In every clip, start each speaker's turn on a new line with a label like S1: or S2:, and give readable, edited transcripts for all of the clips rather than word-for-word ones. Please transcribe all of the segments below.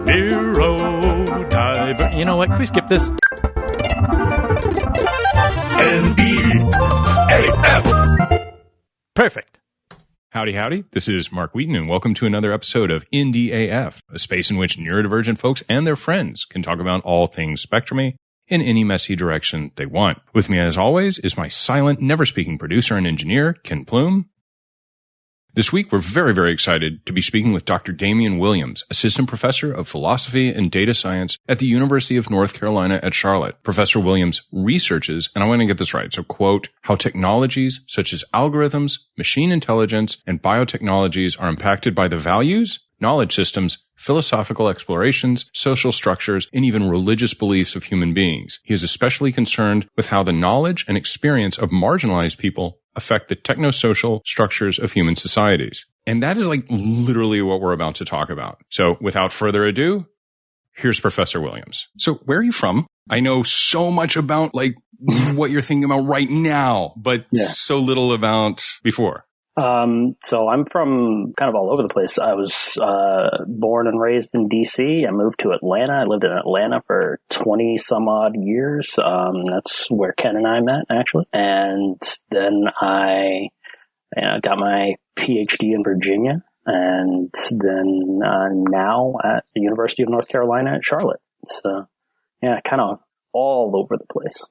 S1: Zero diver. You know what? Can we skip this? NDAF. Perfect.
S2: Howdy, howdy. This is Mark Wheaton, and welcome to another episode of NDAF, a space in which neurodivergent folks and their friends can talk about all things spectrumy in any messy direction they want. With me, as always, is my silent, never-speaking producer and engineer, Ken Plume. This week, we're very, very excited to be speaking with Dr. Damien Williams, Assistant Professor of Philosophy and Data Science at the University of North Carolina at Charlotte. Professor Williams researches, and I want to get this right, so quote, how technologies such as algorithms, machine intelligence, and biotechnologies are impacted by the values, knowledge systems, philosophical explorations, social structures, and even religious beliefs of human beings. He is especially concerned with how the knowledge and experience of marginalized people affect the technosocial structures of human societies. And that is like literally what we're about to talk about. So without further ado, here's Professor Williams. So where are you from? I know so much about like what you're thinking about right now, but so little about before.
S3: So I'm from kind of all over the place. I was born and raised in DC. I moved to Atlanta. I lived in Atlanta for 20 some odd years. That's where Ken and I met, actually. And then I got my PhD in Virginia, and then now at the University of North Carolina at Charlotte. So yeah, kind of all over the place,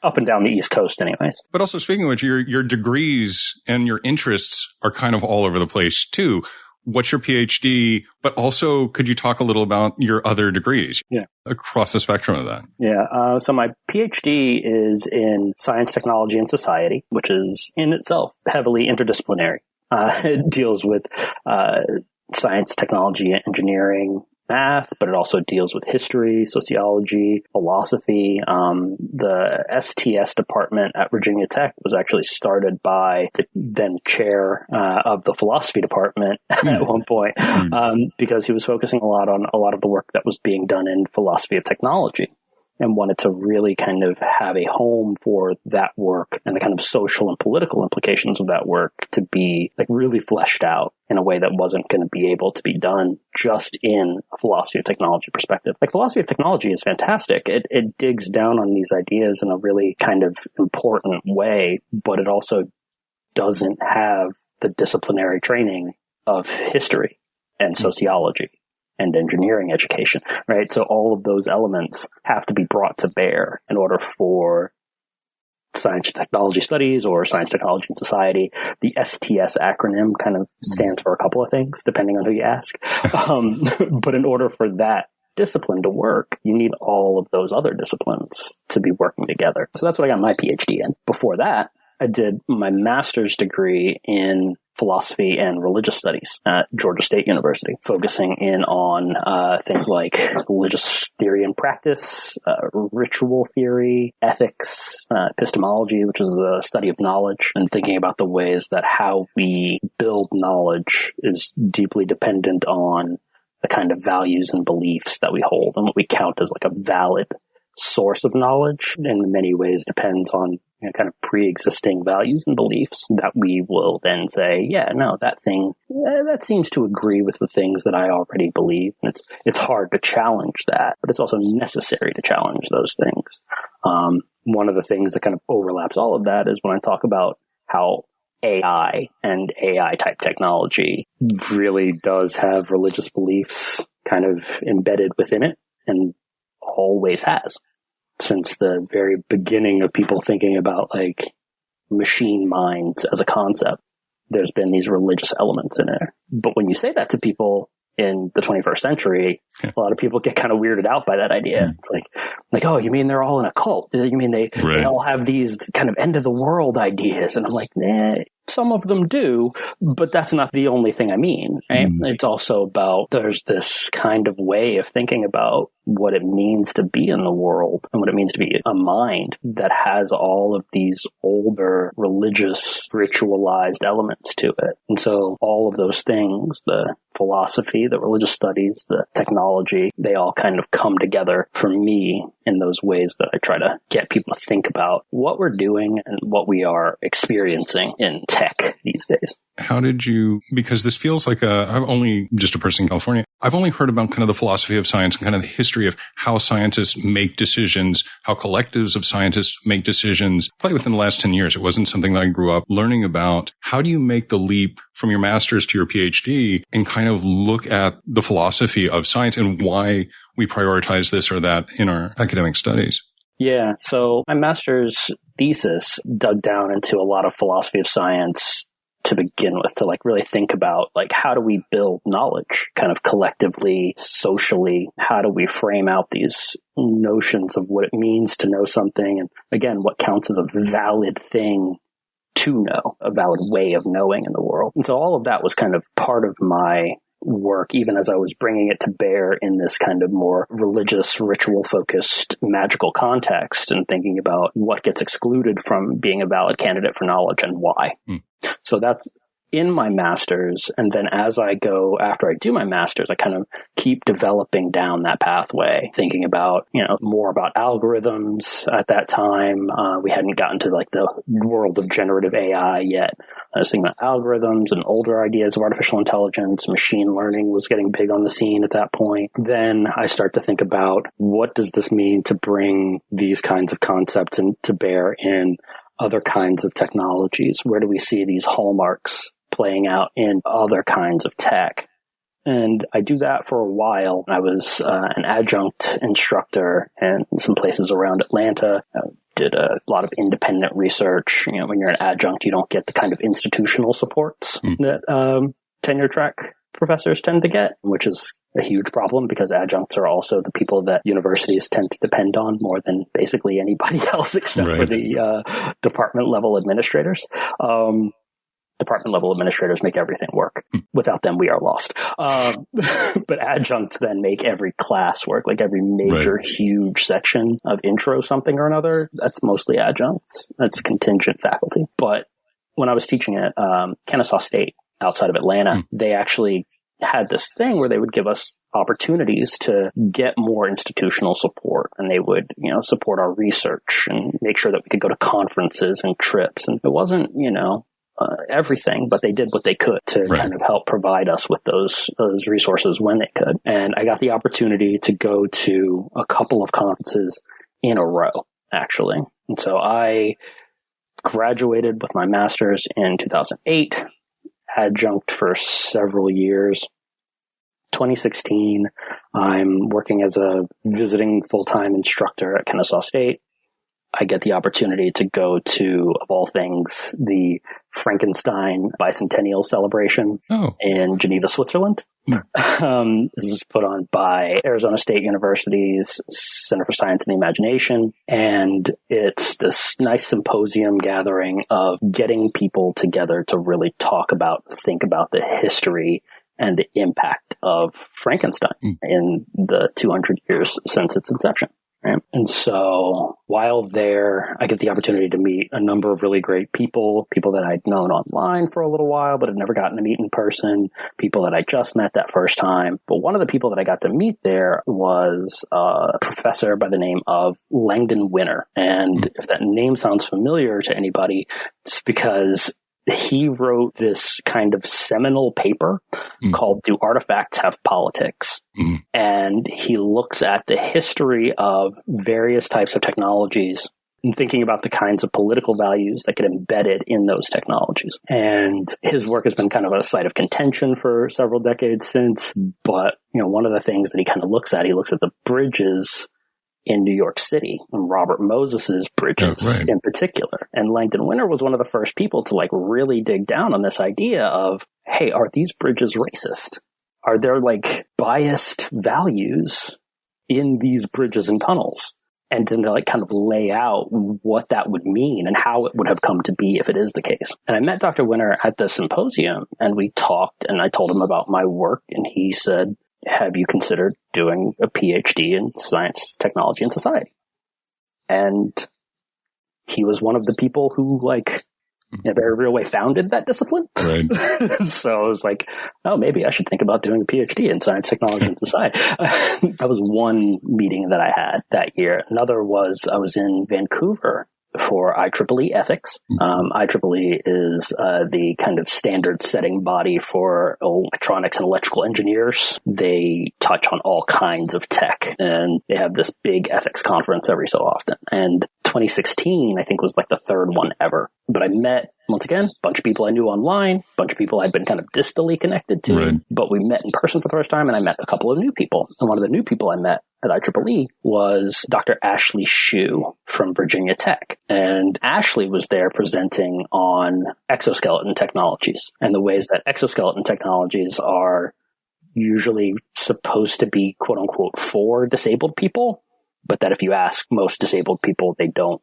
S3: up and down the East Coast anyways.
S2: But also, speaking of which, your degrees and your interests are kind of all over the place too. What's your PhD? But also, could you talk a little about your other degrees across the spectrum of that?
S3: Yeah. So my PhD is in science, technology, and society, which is in itself heavily interdisciplinary. It deals with science, technology, engineering, math, but it also deals with history, sociology, philosophy. The STS department at Virginia Tech was actually started by the then chair of the philosophy department at one point, because he was focusing a lot on a lot of the work that was being done in philosophy of technology, and wanted to really kind of have a home for that work and the kind of social and political implications of that work to be like really fleshed out in a way that wasn't going to be able to be done just in a philosophy of technology perspective. Like, philosophy of technology is fantastic. It digs down on these ideas in a really kind of important way, but it also doesn't have the disciplinary training of history and sociology and engineering education, right? So all of those elements have to be brought to bear in order for science and technology studies or science, technology, and society. The STS acronym kind of stands for a couple of things, depending on who you ask. But in order for that discipline to work, you need all of those other disciplines to be working together. So that's what I got my PhD in. Before that, I did my master's degree in philosophy and religious studies at Georgia State University, focusing in on things like religious theory and practice, ritual theory, ethics, epistemology, which is the study of knowledge, and thinking about the ways that how we build knowledge is deeply dependent on the kind of values and beliefs that we hold, and what we count as like a valid source of knowledge in many ways depends on kind of pre-existing values and beliefs that we will then say, yeah, no, that thing, that seems to agree with the things that I already believe. And it's hard to challenge that, but it's also necessary to challenge those things. One of the things that kind of overlaps all of that is when I talk about how AI and AI type technology really does have religious beliefs kind of embedded within it, and always has, since the very beginning of people thinking about like machine minds as a concept. There's been these religious elements in there. But when you say that to people in the 21st century, a lot of people get kind of weirded out by that idea. It's like, oh, you mean they're all in a cult? You mean they all have these kind of end of the world ideas? And I'm like, some of them do, but that's not the only thing I mean, right? It's also about, there's this kind of way of thinking about what it means to be in the world and what it means to be a mind that has all of these older religious ritualized elements to it. And so all of those things, the philosophy, the religious studies, the technology, they all kind of come together for me in those ways that I try to get people to think about what we're doing and what we are experiencing in tech these days.
S2: How did you, because this feels like I'm only just a person in California. I've only heard about kind of the philosophy of science and kind of the history of how scientists make decisions, how collectives of scientists make decisions. Probably within the last 10 years, it wasn't something that I grew up learning about. How do you make the leap from your master's to your PhD and kind of look at the philosophy of science and why we prioritize this or that in our academic studies?
S3: Yeah. So my master's thesis dug down into a lot of philosophy of science to begin with, to like really think about like, how do we build knowledge kind of collectively, socially? How do we frame out these notions of what it means to know something? And again, what counts as a valid thing to know, a valid way of knowing in the world. And so all of that was kind of part of my work, even as I was bringing it to bear in this kind of more religious, ritual-focused, magical context, and thinking about what gets excluded from being a valid candidate for knowledge and why. So that's in my master's. And then after I do my master's, I kind of keep developing down that pathway, thinking about, more about algorithms at that time. We hadn't gotten to like the world of generative AI yet. I was thinking about algorithms and older ideas of artificial intelligence. Machine learning was getting big on the scene at that point. Then I start to think about, what does this mean to bring these kinds of concepts to bear in other kinds of technologies? Where do we see these hallmarks playing out in other kinds of tech? And I do that for a while. I was an adjunct instructor in some places around Atlanta. I did a lot of independent research. When you're an adjunct, you don't get the kind of institutional supports that tenure track professors tend to get, which is a huge problem because adjuncts are also the people that universities tend to depend on more than basically anybody else except for the department level administrators. Department level administrators make everything work. Without them, we are lost. But adjuncts then make every class work, like every major, huge section of intro something or another. That's mostly adjuncts. That's contingent faculty. But when I was teaching at Kennesaw State outside of Atlanta, they actually had this thing where they would give us opportunities to get more institutional support, and they would, support our research and make sure that we could go to conferences and trips. And it wasn't, everything, but they did what they could to kind of help provide us with those resources when they could. And I got the opportunity to go to a couple of conferences in a row, actually. And so I graduated with my master's in 2008, adjunct for several years. 2016, I'm working as a visiting full-time instructor at Kennesaw State. I get the opportunity to go to, of all things, the Frankenstein bicentennial celebration in Geneva, Switzerland. This is put on by Arizona State University's Center for Science and the Imagination. And it's this nice symposium gathering of getting people together to really think about the history and the impact of Frankenstein in the 200 years since its inception. Right? And so while there, I get the opportunity to meet a number of really great people that I'd known online for a little while, but had never gotten to meet in person, people that I just met that first time. But one of the people that I got to meet there was a professor by the name of Langdon Winner. And if that name sounds familiar to anybody, it's because he wrote this kind of seminal paper called Do Artifacts Have Politics? And he looks at the history of various types of technologies and thinking about the kinds of political values that get embedded in those technologies. And his work has been kind of a site of contention for several decades since. But, one of the things that he kind of looks at the bridges in New York City, and Robert Moses's bridges in particular. And Langdon Winner was one of the first people to really dig down on this idea of, hey, are these bridges racist? Are there biased values in these bridges and tunnels? And then to kind of lay out what that would mean and how it would have come to be if it is the case. And I met Dr. Winner at the symposium, and we talked, and I told him about my work, and he said, have you considered doing a PhD in science, technology, and society? And he was one of the people who, in a very real way, founded that discipline. Right. So I was like, oh, maybe I should think about doing a PhD in science, technology, and society. That was one meeting that I had that year. Another was I was in Vancouver for IEEE ethics. IEEE is the kind of standard setting body for electronics and electrical engineers. They touch on all kinds of tech, and they have this big ethics conference every so often. And 2016, I think, was like the third one ever. But I met, once again, a bunch of people I knew online, a bunch of people I'd been kind of distally connected to,
S2: right.
S3: But we met in person for the first time, and I met a couple of new people. And one of the new people I met at IEEE was Dr. Ashley Shue from Virginia Tech. And Ashley was there presenting on exoskeleton technologies and the ways that exoskeleton technologies are usually supposed to be, quote unquote, for disabled people, but that if you ask most disabled people, they don't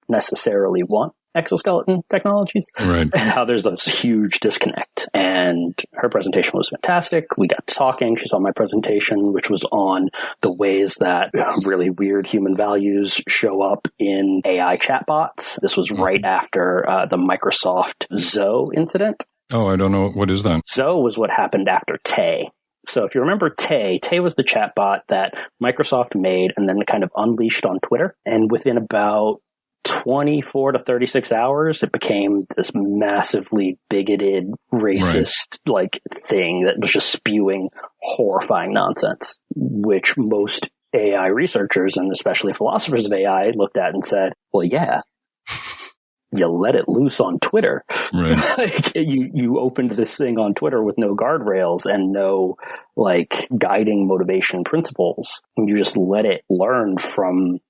S3: necessarily want exoskeleton technologies,
S2: right.
S3: And how there's this huge disconnect. And her presentation was fantastic. We got talking. She saw my presentation, which was on the ways that really weird human values show up in AI chatbots. This was right after the Microsoft Zoe incident.
S2: Oh, I don't know. What is that?
S3: Zoe was what happened after Tay. So if you remember Tay was the chatbot that Microsoft made and then kind of unleashed on Twitter. And within about 24 to 36 hours, it became this massively bigoted, racist, like thing that was just spewing horrifying nonsense, which most AI researchers and especially philosophers of AI looked at and said, well, yeah, you let it loose on Twitter.
S2: Right.
S3: Like you opened this thing on Twitter with no guardrails and no like guiding motivation principles. And you just let it learn from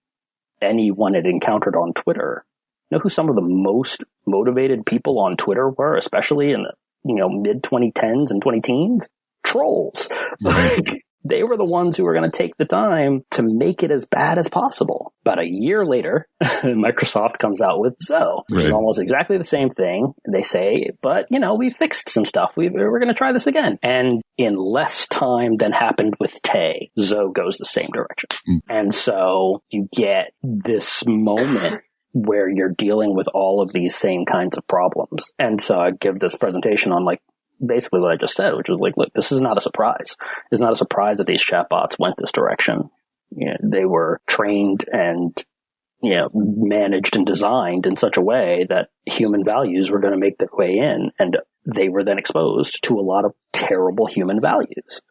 S3: anyone it encountered on Twitter. You know who some of the most motivated people on Twitter were, especially in the mid 2010s and 2010s? Trolls.
S2: Right.
S3: Like, they were the ones who were going to take the time to make it as bad as possible. About a year later, Microsoft comes out with Zoe, which is almost exactly the same thing. They say, but, we fixed some stuff. We're going to try this again. And in less time than happened with Tay, Zoe goes the same direction. And so you get this moment where you're dealing with all of these same kinds of problems. And so I give this presentation on basically what I just said, which was like, look, this is not a surprise. It's not a surprise that these chatbots went this direction. They were trained and, managed and designed in such a way that human values were going to make their way in. And they were then exposed to a lot of terrible human values.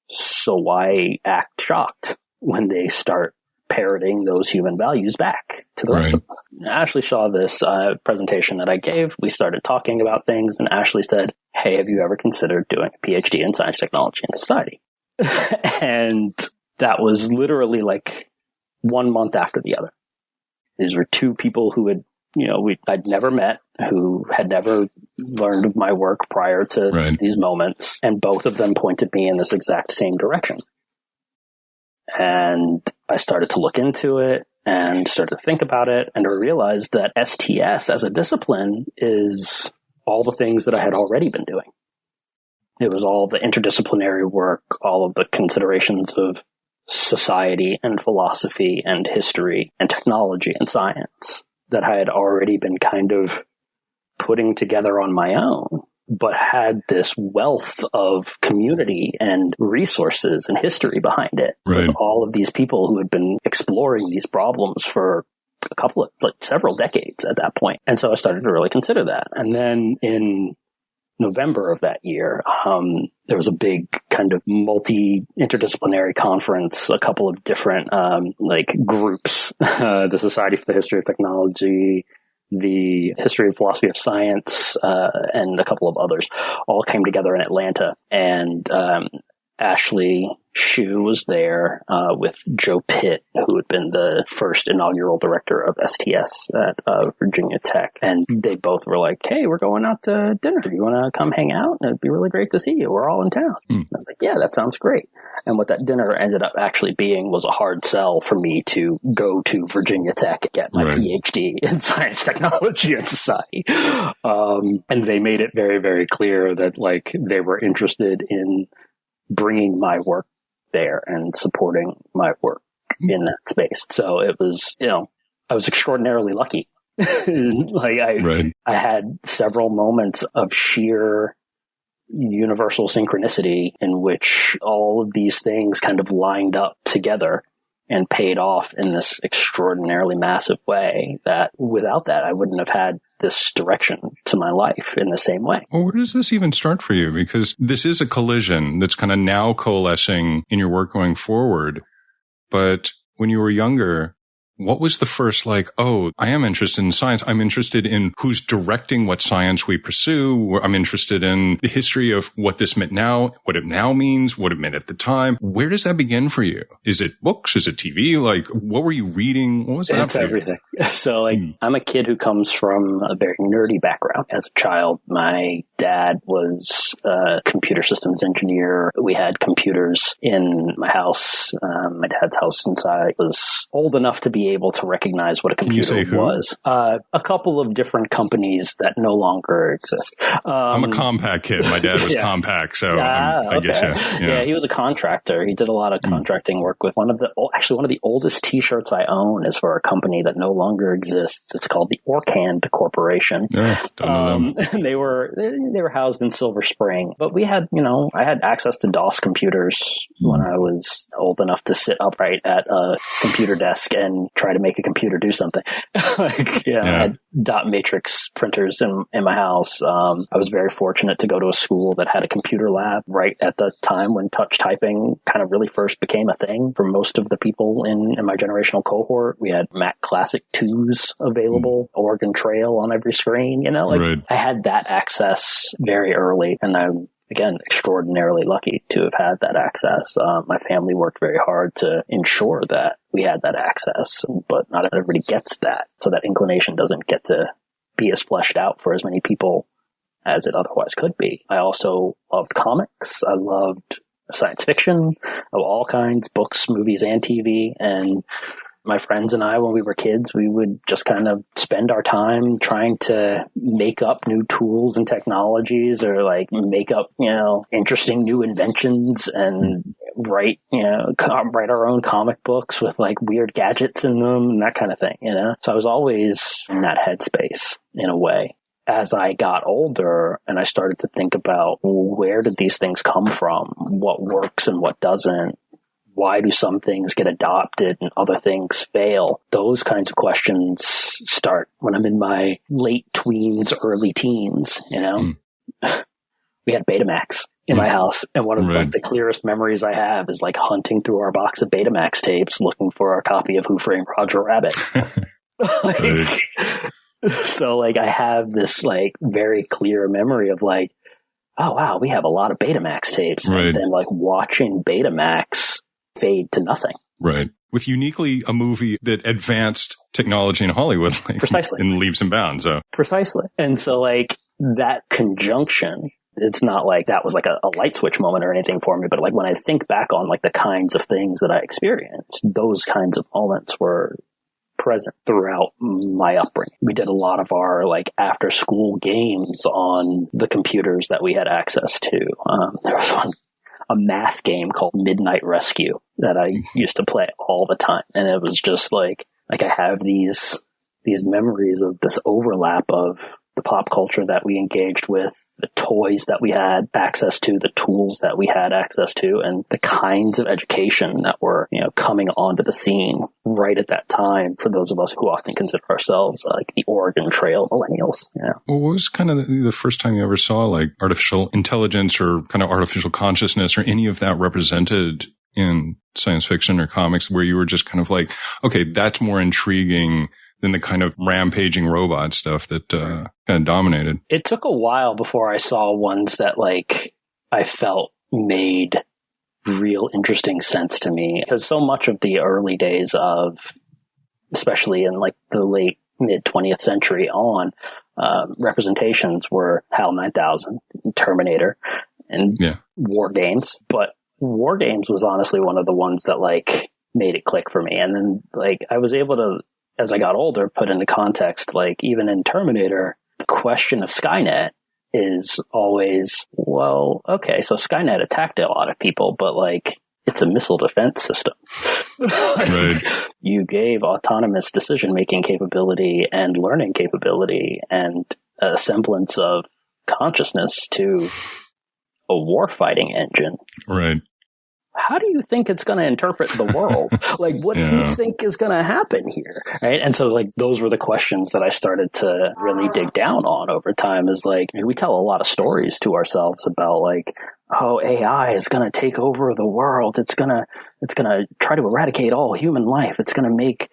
S3: So why act shocked when they start parroting those human values back to the rest of us? Ashley saw this presentation that I gave. We started talking about things, and Ashley said, hey, have you ever considered doing a PhD in science, technology, and society? And that was literally like 1 month after the other. These were two people who had, I'd never met, who had never learned of my work prior to these moments, and both of them pointed me in this exact same direction. And I started to look into it and started to think about it, and I realized that STS as a discipline is all the things that I had already been doing. It was all the interdisciplinary work, all of the considerations of society and philosophy and history and technology and science that I had already been kind of putting together on my own, but had this wealth of community and resources and history behind it. With all of these people who had been exploring these problems for a couple of, several decades at that point. And so I started to really consider that. And then in November of that year, there was a big kind of multi-interdisciplinary conference, a couple of different groups, the Society for the History of Technology, the History and Philosophy of Science, and a couple of others all came together in Atlanta. And Ashley Shue was there with Joe Pitt, who had been the first inaugural director of STS at Virginia Tech. And they both were like, hey, we're going out to dinner. Do you want to come hang out? It'd be really great to see you. We're all in town. I was like, yeah, that sounds great. And what that dinner ended up actually being was a hard sell for me to go to Virginia Tech and get my PhD in science, technology, and society. And they made it very, very clear that they were interested in bringing my work there and supporting my work in that space. So it was, I was extraordinarily lucky. I had several moments of sheer universal synchronicity in which all of these things kind of lined up together and paid off in this extraordinarily massive way that without that, I wouldn't have had this direction to my life in the same way.
S2: Well, where does this even start for you? Because this is a collision that's kind of now coalescing in your work going forward. But when you were younger, what was the first oh, I am interested in science. I'm interested in who's directing what science we pursue. I'm interested in the history of what this meant now, what it now means, what it meant at the time. Where does that begin for you? Is it books? Is it TV? What were you reading? What was that
S3: It's
S2: for
S3: everything. So I'm a kid who comes from a very nerdy background. As a child, my dad was a computer systems engineer. We had computers in my house, my dad's house, since I was old enough to be able to recognize what a computer was. A couple of different companies that no longer exist.
S2: I'm a Compaq kid. My dad was Compaq, so I guess
S3: yeah, he was a contractor. He did a lot of contracting work with one of the oldest T-shirts I own is for a company that no longer exists. It's called the Orcand Corporation.
S2: Yeah, don't know them.
S3: They were housed in Silver Spring, but we had, I had access to DOS computers when I was old enough to sit upright at a computer desk and try to make a computer do something. I had dot matrix printers in my house. I was very fortunate to go to a school that had a computer lab right at the time when touch typing kind of really first became a thing for most of the people in my generational cohort. We had Mac Classic 2s available, Oregon Trail on every screen,
S2: Right.
S3: I had that access very early, and I'm, again, extraordinarily lucky to have had that access. My family worked very hard to ensure that we had that access, but not everybody gets that. So that inclination doesn't get to be as fleshed out for as many people as it otherwise could be. I also loved comics. I loved science fiction of all kinds, books, movies, and TV. And my friends and I, when we were kids, we would just kind of spend our time trying to make up new tools and technologies, or make up, interesting new inventions, and write our own comic books with weird gadgets in them and that kind of thing, So I was always in that headspace in a way. As I got older and I started to think about, where did these things come from? What works and what doesn't? Why do some things get adopted and other things fail? Those kinds of questions start when I'm in my late tweens, early teens, We had Betamax in my house, and one of the clearest memories I have is hunting through our box of Betamax tapes looking for our copy of Who Framed Roger Rabbit. So I have this very clear memory of oh wow, we have a lot of Betamax tapes, and then watching Betamax fade to nothing.
S2: Right. With uniquely a movie that advanced technology in Hollywood,
S3: Precisely,
S2: in leaps and bounds. So
S3: precisely, and so that conjunction. It's not that was a light switch moment or anything for me, but when I think back on the kinds of things that I experienced, those kinds of moments were present throughout my upbringing. We did a lot of our after school games on the computers that we had access to. There was a math game called Midnight Rescue that I used to play all the time, and it was just I have these memories of this overlap of the pop culture that we engaged with, the toys that we had access to, the tools that we had access to, and the kinds of education that were, coming onto the scene right at that time for those of us who often consider ourselves the Oregon Trail millennials.
S2: Well, what was kind of the first time you ever saw artificial intelligence or kind of artificial consciousness or any of that represented in science fiction or comics, where you were just kind of okay, that's more intriguing than the kind of rampaging robot stuff that kind of dominated?
S3: It took a while before I saw ones that I felt made real interesting sense to me, because so much of the early days of, especially in the late mid 20th century on, representations were HAL 9000, Terminator, and War Games. But War Games was honestly one of the ones that made it click for me. And then I was able to, as I got older, put into context, even in Terminator, the question of Skynet is always, well, okay, so Skynet attacked a lot of people, but it's a missile defense system.
S2: Right.
S3: You gave autonomous decision-making capability and learning capability and a semblance of consciousness to a warfighting engine.
S2: Right.
S3: how do you think it's going to interpret the world? Like, what do you think is going to happen here? Right. And so, like, those were the questions that I started to really dig down on over time is like, we tell a lot of stories to ourselves about like, oh, AI is going to take over the world. It's going to try to eradicate all human life. It's going to make,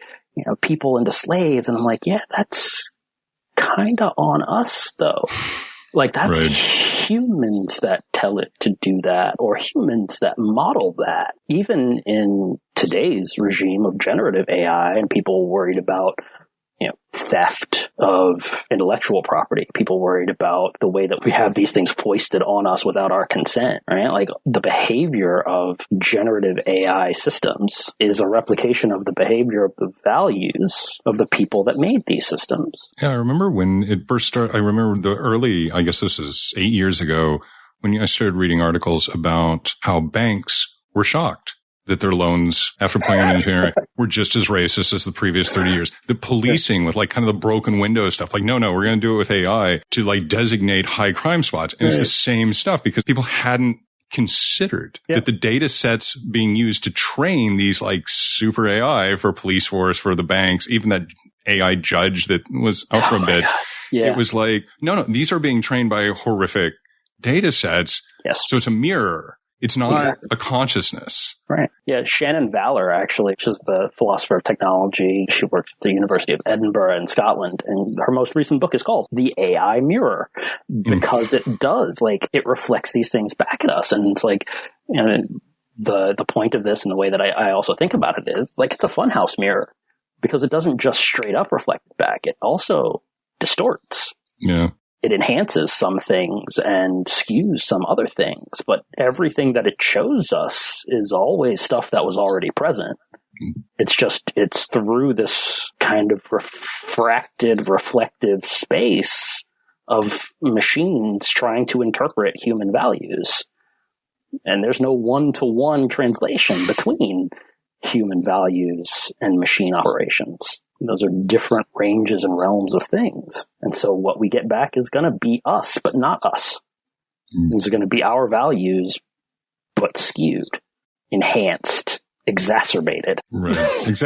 S3: people into slaves. And I'm like, yeah, that's kind of on us though. Like that's humans that tell it to do that, or humans that model that. Even in today's regime of generative AI and people worried about, theft of intellectual property, people worried about the way that we have these things foisted on us without our consent, right? Like the behavior of generative AI systems is a replication of the behavior of the values of the people that made these systems.
S2: Yeah, I remember when it first started, I remember the early, I guess this is 8 years ago, when I started reading articles about how banks were shocked that their loans, after playing on engineering, were just as racist as the previous 30 years. The policing with like kind of the broken window stuff, like, no, we're going to do it with AI to like designate high crime spots. And it's the same stuff because people hadn't considered that the data sets being used to train these like super AI for police force, for the banks, even that AI judge that was out for a bit. It was like, no, these are being trained by horrific data sets.
S3: Yes.
S2: So it's a mirror. It's not a consciousness.
S3: Right. Yeah. Shannon Valor, actually, she's the philosopher of technology. She works at the University of Edinburgh in Scotland. And her most recent book is called The AI Mirror because it does, like, it reflects these things back at us. And it's like, the point of this and the way that I also think about it is like, it's a funhouse mirror because it doesn't just straight up reflect back. It also distorts.
S2: Yeah.
S3: It enhances some things and skews some other things, but everything that it shows us is always stuff that was already present. It's through this kind of refracted, reflective space of machines trying to interpret human values. And there's no one-to-one translation between human values and machine operations. Those are different ranges and realms of things. And so what we get back is going to be us, but not us. It's going to be our values, but skewed, enhanced, exacerbated.
S2: Right.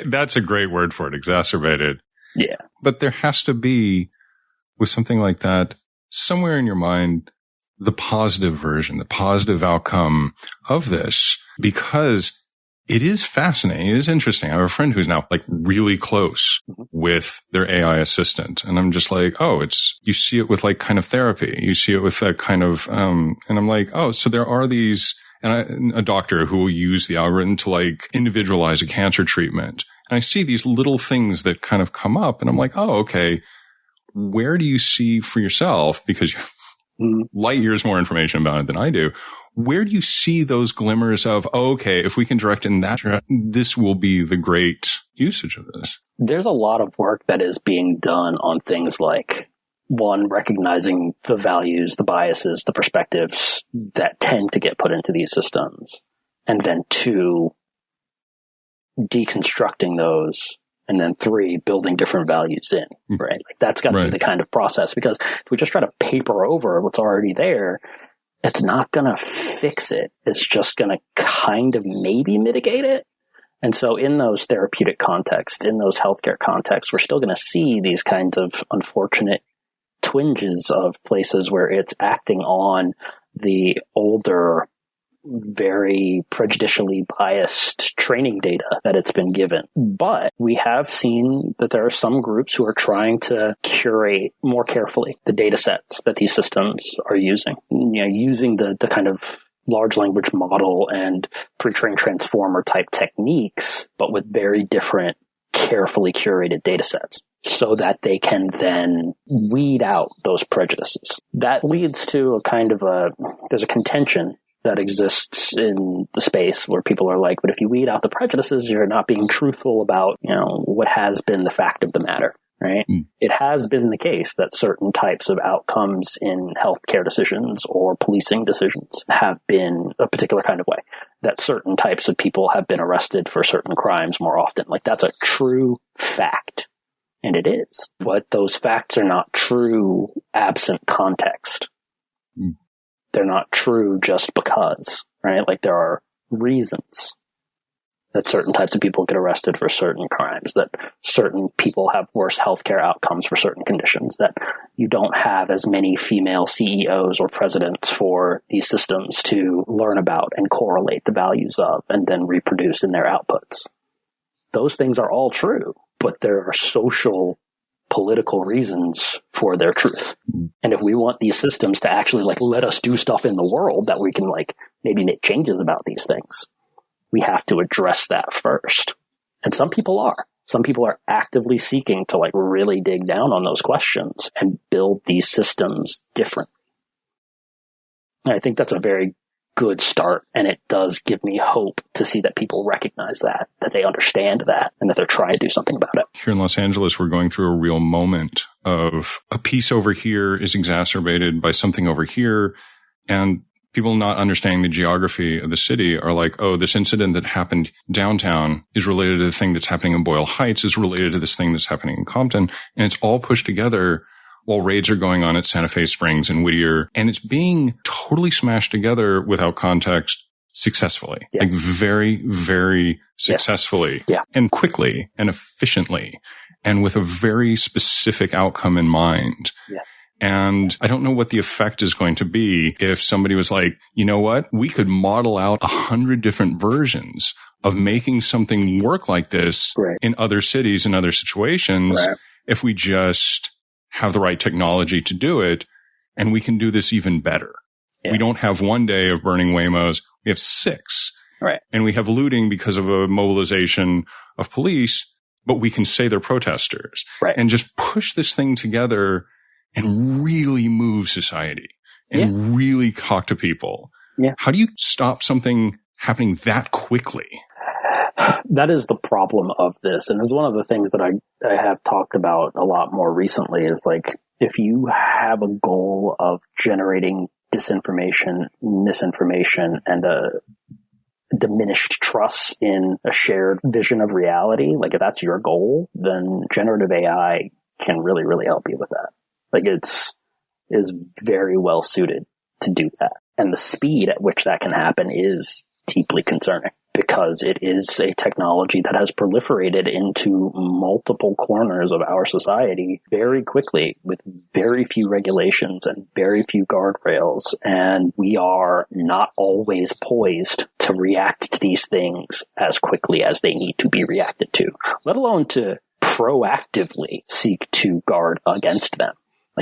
S2: That's a great word for it. Exacerbated.
S3: Yeah.
S2: But there has to be, with something like that, somewhere in your mind, the positive version, the positive outcome of this, because it is fascinating. It is interesting. I have a friend who's now like really close with their AI assistant. And I'm just like, you see it with like kind of therapy. You see it with that kind of, and I'm like, so there are these, and a doctor who will use the algorithm to like individualize a cancer treatment. And I see these little things that kind of come up and I'm like, okay, where do you see for yourself? Because you have light years more information about it than I do. Where do you see those glimmers of, okay, if we can direct in that direction, this will be the great usage of this?
S3: There's a lot of work that is being done on things like, one, recognizing the values, the biases, the perspectives that tend to get put into these systems. And then two, deconstructing those. And then three, building different values in, right? Like that's got to be the kind of process, because if we just try to paper over what's already there, it's not going to fix it. It's just going to kind of maybe mitigate it. And so in those therapeutic contexts, in those healthcare contexts, we're still going to see these kinds of unfortunate twinges of places where it's acting on the older, very prejudicially biased training data that it's been given. But we have seen that there are some groups who are trying to curate more carefully the data sets that these systems are using. Using the kind of large language model and pre-trained transformer type techniques, but with very different, carefully curated data sets, so that they can then weed out those prejudices. That leads to there's a contention that exists in the space where people are like, but if you weed out the prejudices, you're not being truthful about, what has been the fact of the matter, right? It has been the case that certain types of outcomes in healthcare decisions or policing decisions have been a particular kind of way, that certain types of people have been arrested for certain crimes more often. Like that's a true fact. And it is. But those facts are not true absent context. They're not true just because, right? Like there are reasons that certain types of people get arrested for certain crimes, that certain people have worse healthcare outcomes for certain conditions, that you don't have as many female CEOs or presidents for these systems to learn about and correlate the values of and then reproduce in their outputs. Those things are all true, but there are social, political reasons for their truth. And if we want these systems to actually let us do stuff in the world that we can maybe make changes about these things, we have to address that first. And some people are. Some people are actively seeking to really dig down on those questions and build these systems differently. And I think that's a very good start. And it does give me hope to see that people recognize that they understand that, and that they're trying to do something about it.
S2: Here in Los Angeles, we're going through a real moment of a piece over here is exacerbated by something over here. And people not understanding the geography of the city are like, oh, this incident that happened downtown is related to the thing that's happening in Boyle Heights, is related to this thing that's happening in Compton. And it's all pushed together while raids are going on at Santa Fe Springs and Whittier. And it's being totally smashed together without context successfully.
S3: Yes.
S2: Very, very successfully.
S3: Yeah.
S2: And quickly and efficiently and with a very specific outcome in mind.
S3: Yeah.
S2: And I don't know what the effect is going to be if somebody was like, you know what? We could model out 100 different versions of making something work like this in other cities and other situations if we just have the right technology to do it. And we can do this even better. Yeah. We don't have one day of burning Waymos. We have 6.
S3: Right.
S2: And we have looting because of a mobilization of police, but we can say they're protesters.
S3: Right.
S2: And just push this thing together and really move society and really talk to people.
S3: Yeah.
S2: How do you stop something happening that quickly?
S3: That is the problem of this. And this is one of the things that I have talked about a lot more recently is if you have a goal of generating disinformation, misinformation, and a diminished trust in a shared vision of reality, if that's your goal, then generative AI can really, really help you with that. Is very well suited to do that. And the speed at which that can happen is deeply concerning because it is a technology that has proliferated into multiple corners of our society very quickly with very few regulations and very few guardrails. And we are not always poised to react to these things as quickly as they need to be reacted to, let alone to proactively seek to guard against them.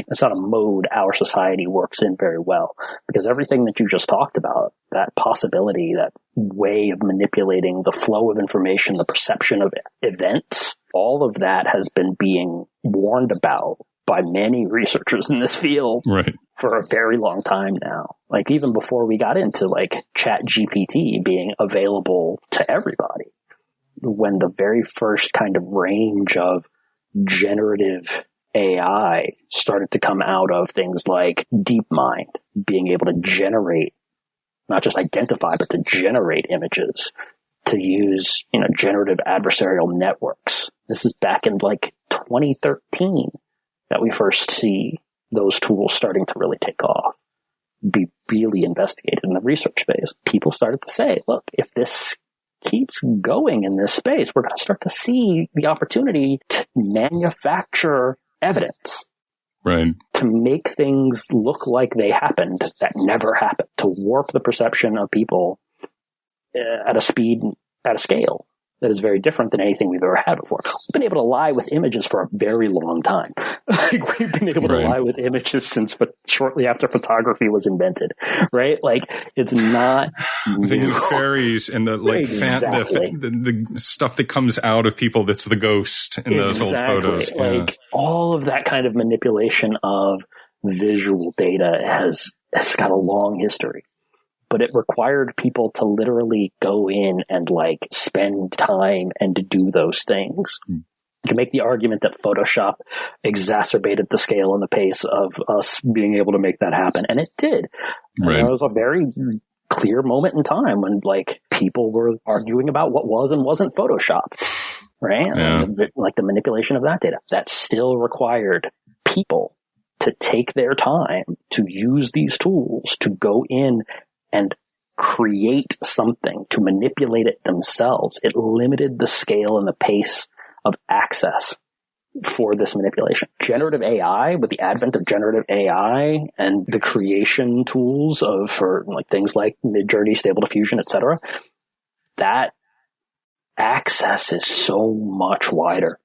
S3: It's not a mode our society works in very well because everything that you just talked about, that possibility, that way of manipulating the flow of information, the perception of events, all of that has been being warned about by many researchers in this field for a very long time now. Even before we got into Chat GPT being available to everybody, when the very first kind of range of generative AI started to come out of things like DeepMind, being able to generate, not just identify, but to generate images, to use, generative adversarial networks. This is back in 2013 that we first see those tools starting to really take off, be really investigated in the research space. People started to say, look, if this keeps going in this space, we're going to start to see the opportunity to manufacture evidence, to make things look like they happened that never happened, to warp the perception of people at a speed, at a scale that is very different than anything we've ever had before. We've been able to lie with images for a very long time. We've been able to lie with images since shortly after photography was invented, right? It's not
S2: the fairies and the the stuff that comes out of people that's the ghost in those old photos.
S3: All of that kind of manipulation of visual data has got a long history. But it required people to literally go in and spend time and to do those things. You can make the argument that Photoshop exacerbated the scale and the pace of us being able to make that happen. And it did. And there was a very clear moment in time when people were arguing about what was and wasn't Photoshopped, right?
S2: Yeah.
S3: The manipulation of that data. That still required people to take their time to use these tools to go in and create something, to manipulate it themselves, it limited the scale and the pace of access for this manipulation. Generative AI, with the advent of generative AI and the creation tools for like things like Midjourney, Stable Diffusion, etc., that access is so much wider,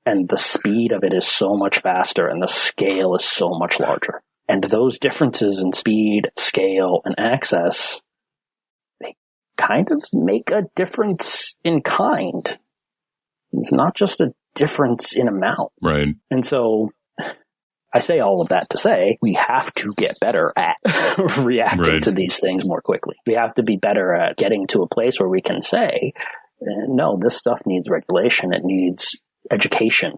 S3: and the speed of it is so much faster, and the scale is so much larger. And those differences in speed, scale, and access, they kind of make a difference in kind. It's not just a difference in amount.
S2: Right.
S3: And so I say all of that to say we have to get better at reacting to these things more quickly. We have to be better at getting to a place where we can say, no, this stuff needs regulation. It needs education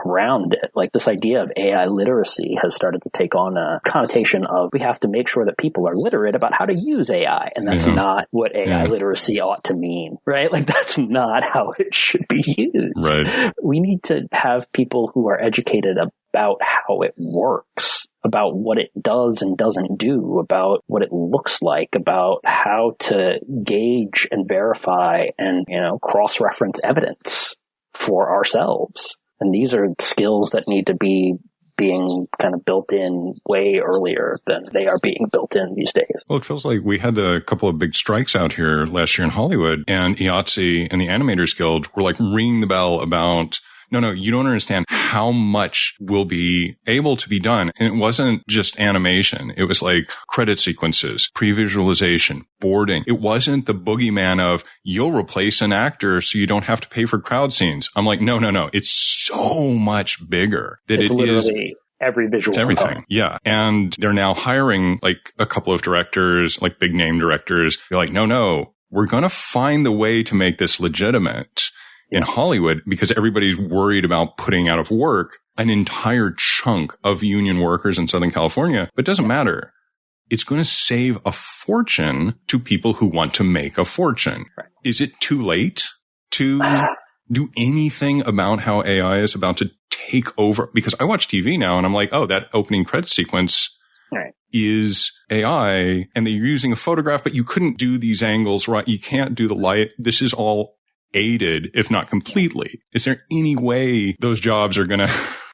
S3: around it. Like, this idea of AI literacy has started to take on a connotation of we have to make sure that people are literate about how to use AI. And that's not what AI literacy ought to mean, right? Like, that's not how it should be used.
S2: Right.
S3: We need to have people who are educated about how it works, about what it does and doesn't do, about what it looks like, about how to gauge and verify and, cross-reference evidence for ourselves. And these are skills that need to be being kind of built in way earlier than they are being built in these days.
S2: Well, it feels like we had a couple of big strikes out here last year in Hollywood, and IATSE and the Animators Guild were like ringing the bell about, no, you don't understand how much will be able to be done. And it wasn't just animation. It was like credit sequences, pre-visualization, boarding. It wasn't the boogeyman of you'll replace an actor so you don't have to pay for crowd scenes. I'm like, no. It's so much bigger that
S3: it's literally every visual.
S2: It's everything.
S3: Component.
S2: Yeah. And they're now hiring like a couple of directors, like big name directors. They're like, no, we're going to find the way to make this legitimate in Hollywood, because everybody's worried about putting out of work an entire chunk of union workers in Southern California. But it doesn't matter. It's going to save a fortune to people who want to make a fortune. Right. Is it too late to do anything about how AI is about to take over? Because I watch TV now and I'm like, oh, that opening credit sequence is AI, and they're using a photograph, but you couldn't do these angles right. You can't do the light. This is all aided, if not completely. Is there any way those jobs are going to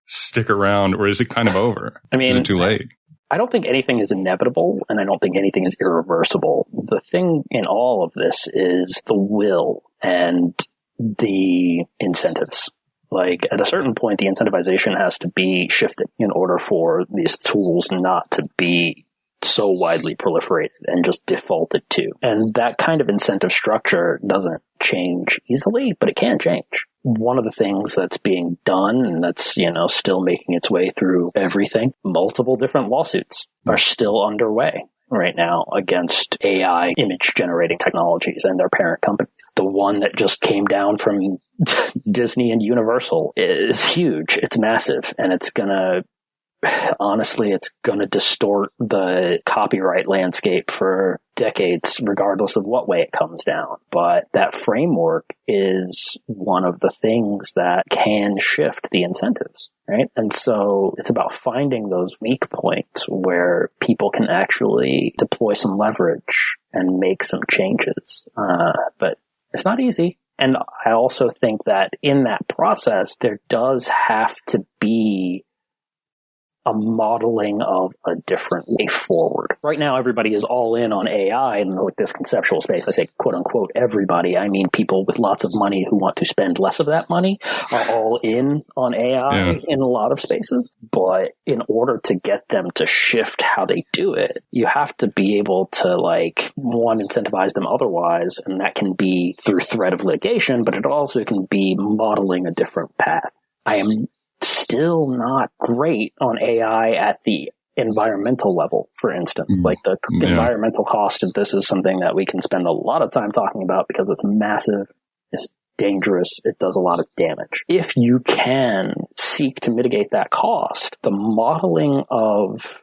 S2: stick around, or is it kind of over? I mean, is it too late?
S3: I don't think anything is inevitable, and I don't think anything is irreversible. The thing in all of this is the will and the incentives. Like, at a certain point, the incentivization has to be shifted in order for these tools not to be so widely proliferated and just defaulted to. And that kind of incentive structure doesn't change easily, but it can change. One of the things that's being done, and that's, still making its way through everything, multiple different lawsuits are still underway right now against AI image generating technologies and their parent companies. The one that just came down from Disney and Universal is huge. It's massive, and it's gonna distort the copyright landscape for decades, regardless of what way it comes down. But that framework is one of the things that can shift the incentives, right? And so it's about finding those weak points where people can actually deploy some leverage and make some changes. But it's not easy. And I also think that in that process, there does have to be a modeling of a different way forward. Right now, everybody is all in on AI in like this conceptual space. I say, quote unquote, everybody. I mean, people with lots of money who want to spend less of that money are all in on AI in a lot of spaces. But in order to get them to shift how they do it, you have to be able to, like, one, incentivize them otherwise. And that can be through threat of litigation, but it also can be modeling a different path. I am still not great on AI at the environmental level, for instance. Like, the environmental cost of this is something that we can spend a lot of time talking about because it's massive, it's dangerous, it does a lot of damage. If you can seek to mitigate that cost, the modeling of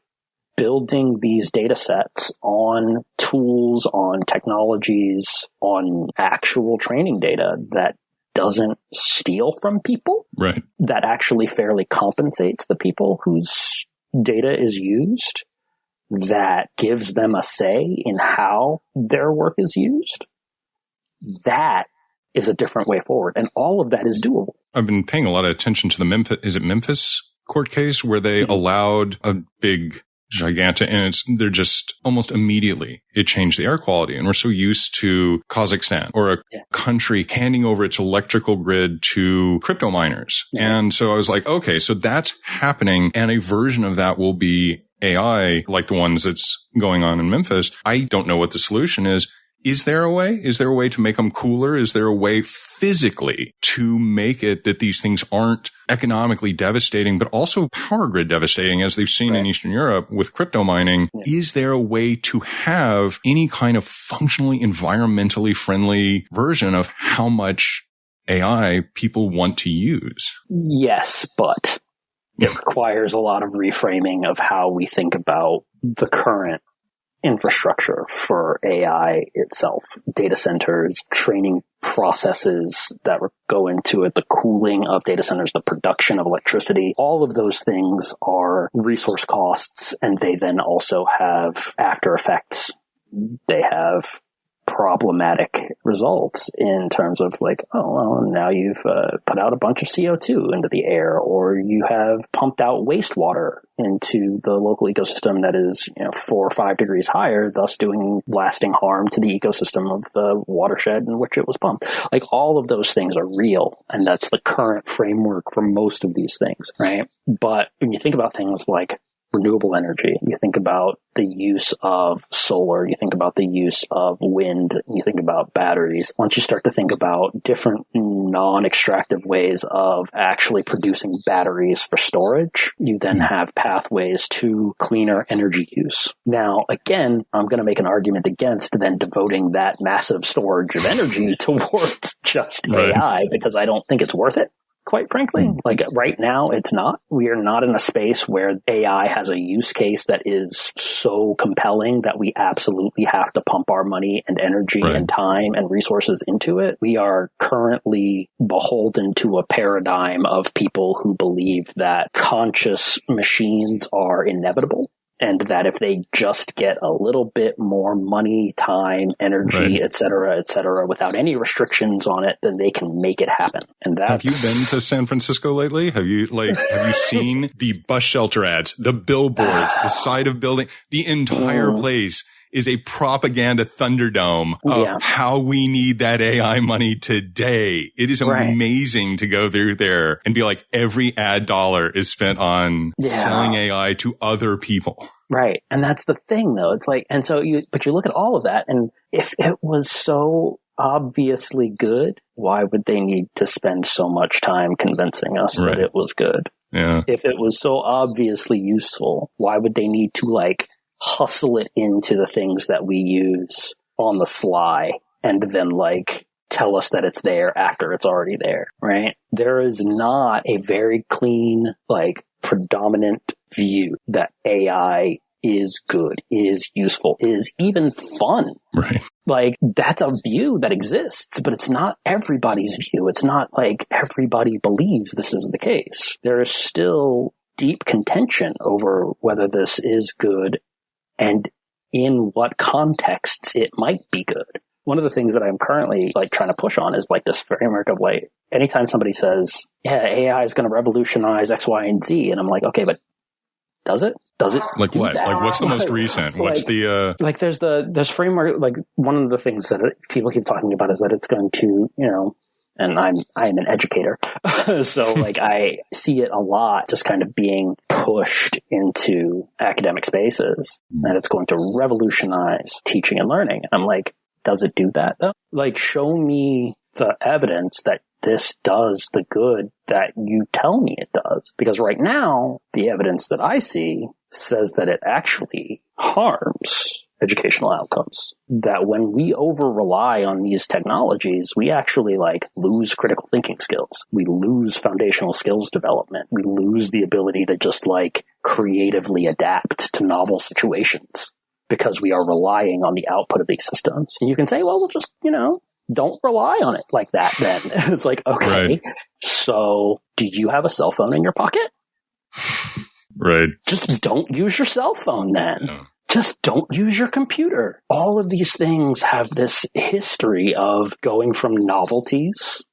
S3: building these data sets on tools, on technologies, on actual training data that doesn't steal from people,
S2: right, that
S3: actually fairly compensates the people whose data is used, that gives them a say in how their work is used, that is a different way forward. And all of that is doable.
S2: I've been paying a lot of attention to the Memphis court case where they allowed a big gigantic, and they're just almost immediately it changed the air quality. And we're so used to Kazakhstan or a country handing over its electrical grid to crypto miners. Yeah. And so I was like, okay, so that's happening. And a version of that will be AI like the ones that's going on in Memphis. I don't know what the solution is. Is there a way? Is there a way to make them cooler? Is there a way physically to make it that these things aren't economically devastating, but also power grid devastating, as they've seen in Eastern Europe with crypto mining? Yeah. Is there a way to have any kind of functionally environmentally friendly version of how much AI people want to use?
S3: Yes, but it requires a lot of reframing of how we think about the current infrastructure for AI itself, data centers, training processes that go into it, the cooling of data centers, the production of electricity. All of those things are resource costs, and they then also have after effects. They have problematic results in terms of like, oh, well, now you've put out a bunch of CO2 into the air, or you have pumped out wastewater into the local ecosystem that is 4 or 5 degrees higher, thus doing lasting harm to the ecosystem of the watershed in which it was pumped. Like, all of those things are real, and that's the current framework for most of these things, right? But when you think about things like renewable energy, you think about the use of solar, you think about the use of wind, you think about batteries. Once you start to think about different non-extractive ways of actually producing batteries for storage, you then have pathways to cleaner energy use. Now, again, I'm going to make an argument against then devoting that massive storage of energy towards just AI, because I don't think it's worth it. Quite frankly, like right now, it's not. We are not in a space where AI has a use case that is so compelling that we absolutely have to pump our money and energy and time and resources into it. We are currently beholden to a paradigm of people who believe that conscious machines are inevitable, and that if they just get a little bit more money, time, energy, et cetera, without any restrictions on it, then they can make it happen. And that's...
S2: Have you been to San Francisco lately? Have you seen the bus shelter ads, the billboards, the side of building? The entire place is a propaganda thunderdome of how we need that AI money today. It is amazing to go through there and be like, every ad dollar is spent on selling AI to other people.
S3: Right. And that's the thing, though. It's like, and so you look at all of that, and if it was so obviously good, why would they need to spend so much time convincing us that it was good?
S2: Yeah.
S3: If it was so obviously useful, why would they need to hustle it into the things that we use on the sly and then tell us that it's there after it's already there, right? There is not a very clean, predominant view that AI is good, is useful, is even fun.
S2: Right.
S3: That's a view that exists, but it's not everybody's view. It's not everybody believes this is the case. There is still deep contention over whether this is good and in what contexts it might be good. One of the things that I'm currently trying to push on is this framework of anytime somebody says, yeah, AI is going to revolutionize X, Y, and Z. And I'm like, okay, but does it? Does it?
S2: Like what?
S3: That?
S2: What's the most recent? What's
S3: there's framework, one of the things that people keep talking about is that it's going to, and I'm an educator. So I see it a lot just kind of being pushed into academic spaces, and it's going to revolutionize teaching and learning. And I'm like, does it do that though? Show me the evidence that this does the good that you tell me it does. Because right now, the evidence that I see says that it actually harms educational outcomes. That when we over-rely on these technologies, we actually lose critical thinking skills. We lose foundational skills development. We lose the ability to just creatively adapt to novel situations because we are relying on the output of these systems. And you can say, well, we'll just, don't rely on it like that then. It's okay, so do you have a cell phone in your pocket?
S2: Right.
S3: Just don't use your cell phone then.
S2: Yeah.
S3: just don't use your computer. All of these things have this history of going from novelties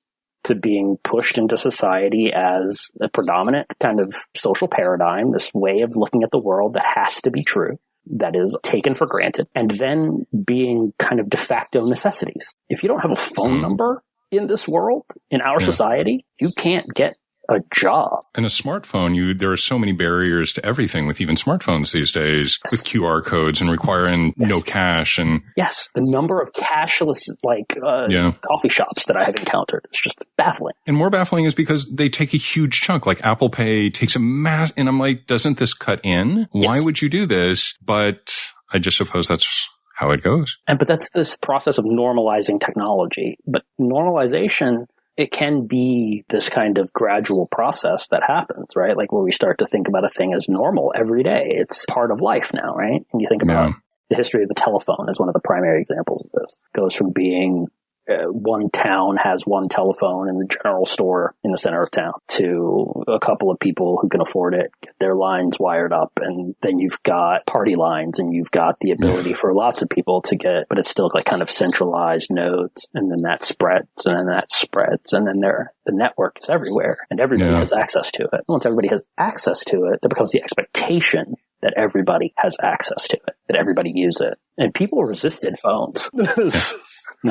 S3: to being pushed into society as a predominant kind of social paradigm, this way of looking at the world that has to be true, that is taken for granted, and then being kind of de facto necessities. If you don't have a phone number in this world, in our society, you can't get a job.
S2: And a smartphone, there are so many barriers to everything with even smartphones these days, with QR codes and requiring no cash. And
S3: the number of cashless coffee shops that I have encountered is just baffling.
S2: And more baffling is because they take a huge chunk, like Apple Pay takes a mass, and I'm like, doesn't this cut in? Why would you do this? But I just suppose that's how it goes.
S3: But that's this process of normalizing technology. But normalization, it can be this kind of gradual process that happens, right? Like where we start to think about a thing as normal every day. It's part of life now, right? And you think about the history of the telephone as one of the primary examples of this. It goes from being one town has one telephone in the general store in the center of town to a couple of people who can afford it, get their lines wired up. And then you've got party lines and you've got the ability for lots of people to get, but it's still like kind of centralized nodes. And then that spreads and then that spreads. And then the network is everywhere and everybody has access to it. Once everybody has access to it, there becomes the expectation that everybody has access to it, that everybody use it. And people resisted phones.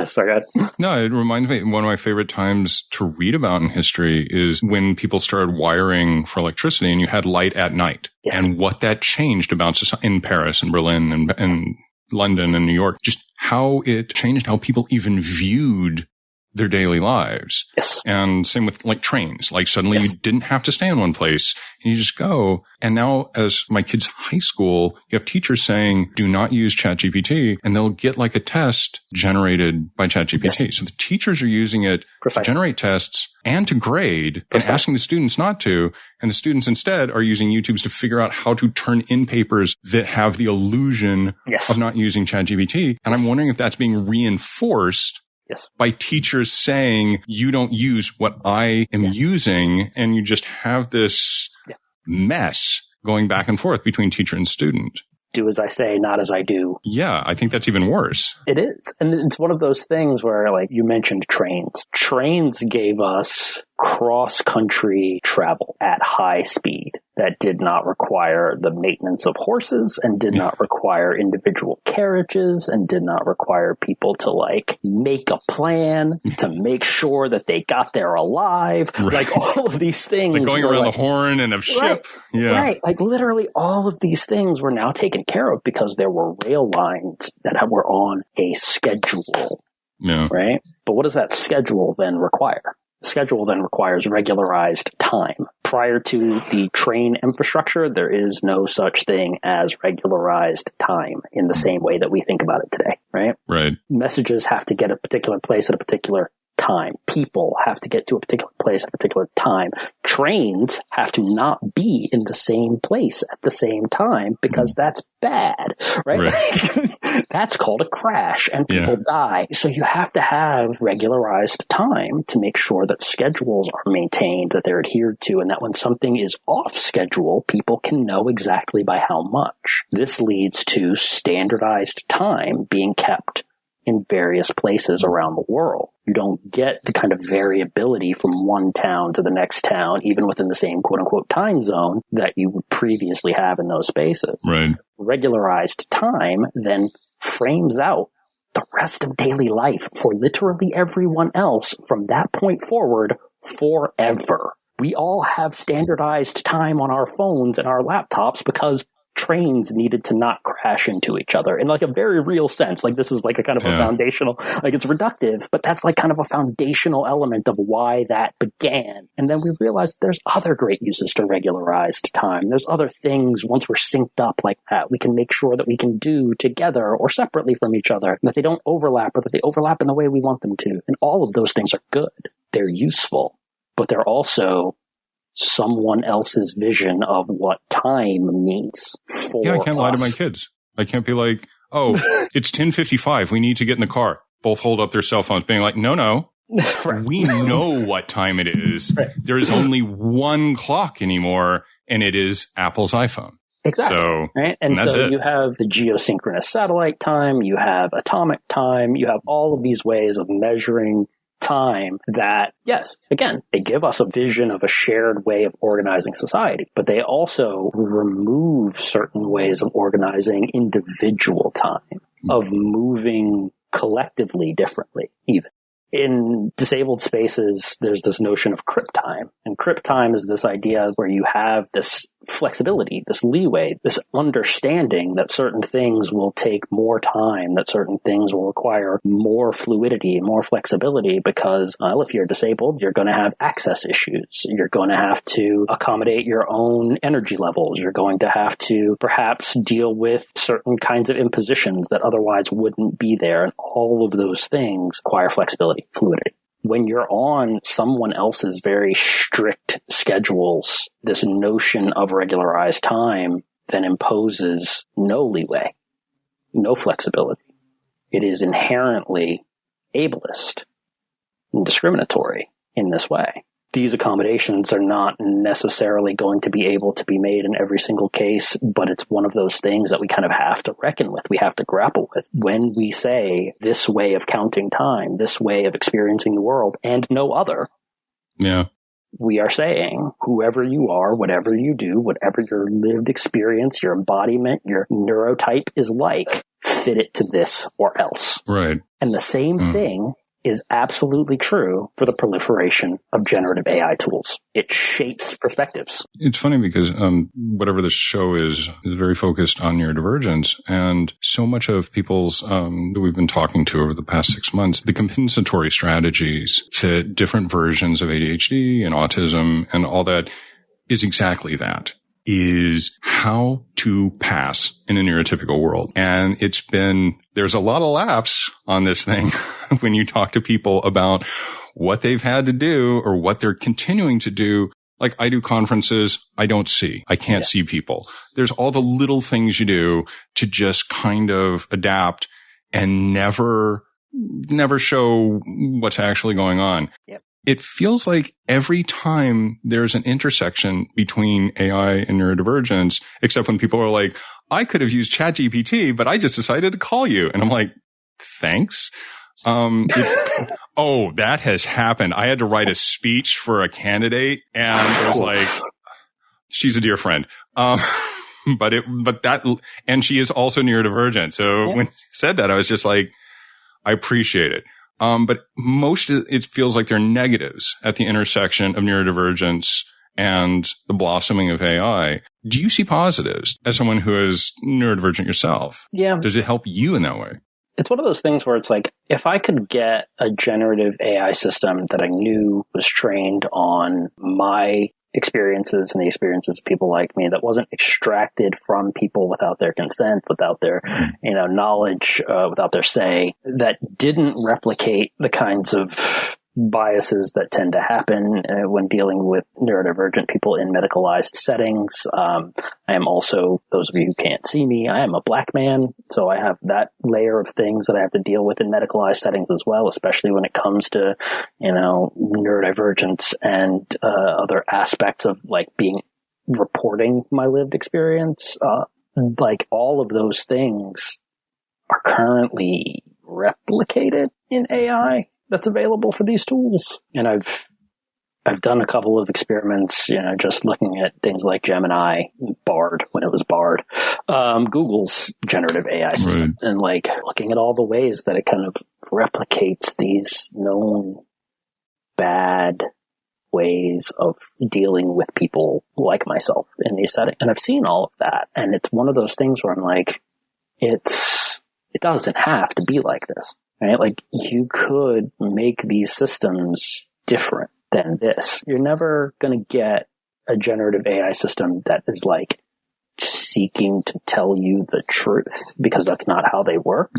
S3: Sorry,
S2: no, it reminds me, one of my favorite times to read about in history is when people started wiring for electricity and you had light at night. And what that changed about society in Paris and Berlin and London and New York, just how it changed how people even viewed their daily lives. And same with like trains. Like suddenly you didn't have to stay in one place and you just go. And now as my kids' high school, you have teachers saying, do not use ChatGPT, and they'll get like a test generated by ChatGPT. So the teachers are using it to generate tests and to grade and asking the students not to. And the students instead are using YouTubes to figure out how to turn in papers that have the illusion of not using ChatGPT. And I'm wondering if that's being reinforced by teachers saying, you don't use what I am using, and you just have this mess going back and forth between teacher and student.
S3: Do as I say, not as I do.
S2: Yeah, I think that's even worse.
S3: It is. And it's one of those things where, like, you mentioned trains. Trains gave us cross-country travel at high speed that did not require the maintenance of horses and did not require individual carriages and did not require people to, like, make a plan to make sure that they got there alive. Like, all of these things.
S2: Like going around the horn and a ship.
S3: Right. Like, literally all of these things were now taken care of because there were rail lines that were on a schedule. Right? But what does that schedule then require? The schedule then requires regularized time. Prior to the train infrastructure, there is no such thing as regularized time in the same way that we think about it today, right?
S2: Right.
S3: Messages have to get a particular place at a particular time. People have to get to a particular place at a particular time. Trains have to not be in the same place at the same time because that's bad, right? That's called a crash and people die. So you have to have regularized time to make sure that schedules are maintained, that they're adhered to, and that when something is off schedule, people can know exactly by how much. This leads to standardized time being kept in various places around the world. You don't get the kind of variability from one town to the next town, even within the same quote-unquote time zone that you would previously have in those spaces.
S2: Right.
S3: Regularized time then frames out the rest of daily life for literally everyone else from that point forward forever. We all have standardized time on our phones and our laptops because trains needed to not crash into each other in like a very real sense. Like this is like a kind of a foundational, like it's reductive, but that's like kind of a foundational element of why that began. And then we realized there's other great uses to regularized time. There's other things once we're synced up like that, we can make sure that we can do together or separately from each other, and that they don't overlap or that they overlap in the way we want them to. And all of those things are good. They're useful, but they're also someone else's vision of what time means for
S2: I can't lie to my kids. I can't be like, oh, it's 10:55. We need to get in the car. Both hold up their cell phones being like, no. We know what time it is. There is only one clock anymore, and it is Apple's iPhone.
S3: Exactly.
S2: So,
S3: right? And
S2: that's
S3: so
S2: it.
S3: you have the geosynchronous satellite time, you have atomic time, you have all of these ways of measuring time that, yes, again, they give us a vision of a shared way of organizing society, but they also remove certain ways of organizing individual time, of moving collectively differently, even. In disabled spaces, there's this notion of crypt time. And crypt time is this idea where you have this flexibility, this leeway, this understanding that certain things will take more time, that certain things will require more fluidity, more flexibility, because if you're disabled, you're going to have access issues. You're going to have to accommodate your own energy levels. You're going to have to perhaps deal with certain kinds of impositions that otherwise wouldn't be there. And all of those things require flexibility, fluidity. When you're on someone else's very strict schedules, this notion of regularized time then imposes no leeway, no flexibility. It is inherently ableist and discriminatory in this way. These accommodations are not necessarily going to be able to be made in every single case, but it's one of those things that we kind of have to reckon with. We have to grapple with when we say this way of counting time, this way of experiencing the world, and no other.
S2: Yeah.
S3: We are saying whoever you are, whatever you do, whatever your lived experience, your embodiment, your neurotype is like, fit it to this or else.
S2: Right.
S3: And the same thing is absolutely true for the proliferation of generative AI tools. It shapes perspectives.
S2: It's funny because whatever the show is very focused on neurodivergence, and so much of people's that we've been talking to over the past 6 months, the compensatory strategies to different versions of ADHD and autism and all that is exactly that. Is how to pass in a neurotypical world. And there's a lot of laughs on this thing when you talk to people about what they've had to do or what they're continuing to do. Like I do conferences, I can't see people. There's all the little things you do to just kind of adapt and never show what's actually going on.
S3: Yep.
S2: It feels like every time there's an intersection between AI and neurodivergence, except when people are like, I could have used ChatGPT, but I just decided to call you. And I'm like, thanks. That has happened. I had to write a speech for a candidate and it was like, she's a dear friend. And she is also neurodivergent. So when you said that, I was just like, I appreciate it. But it feels like they're negatives at the intersection of neurodivergence and the blossoming of AI. Do you see positives as someone who is neurodivergent yourself?
S3: Yeah.
S2: Does it help you in that way?
S3: It's one of those things where it's like, if I could get a generative AI system that I knew was trained on my experiences and the experiences of people like me, that wasn't extracted from people without their consent, without their, knowledge, without their say, that didn't replicate the kinds of biases that tend to happen when dealing with neurodivergent people in medicalized settings. I am also, those of you who can't see me, I am a Black man, so I have that layer of things that I have to deal with in medicalized settings as well, especially when it comes to, neurodivergence and other aspects of reporting my lived experience. All of those things are currently replicated in AI that's available for these tools. And I've done a couple of experiments, just looking at things like Gemini, Bard, when it was Bard, Google's generative AI system, and looking at all the ways that it kind of replicates these known bad ways of dealing with people like myself in these settings. And I've seen all of that. And it's one of those things where I'm like, it doesn't have to be like this. Right? You could make these systems different than this. You're never going to get a generative AI system that is seeking to tell you the truth, because that's not how they work.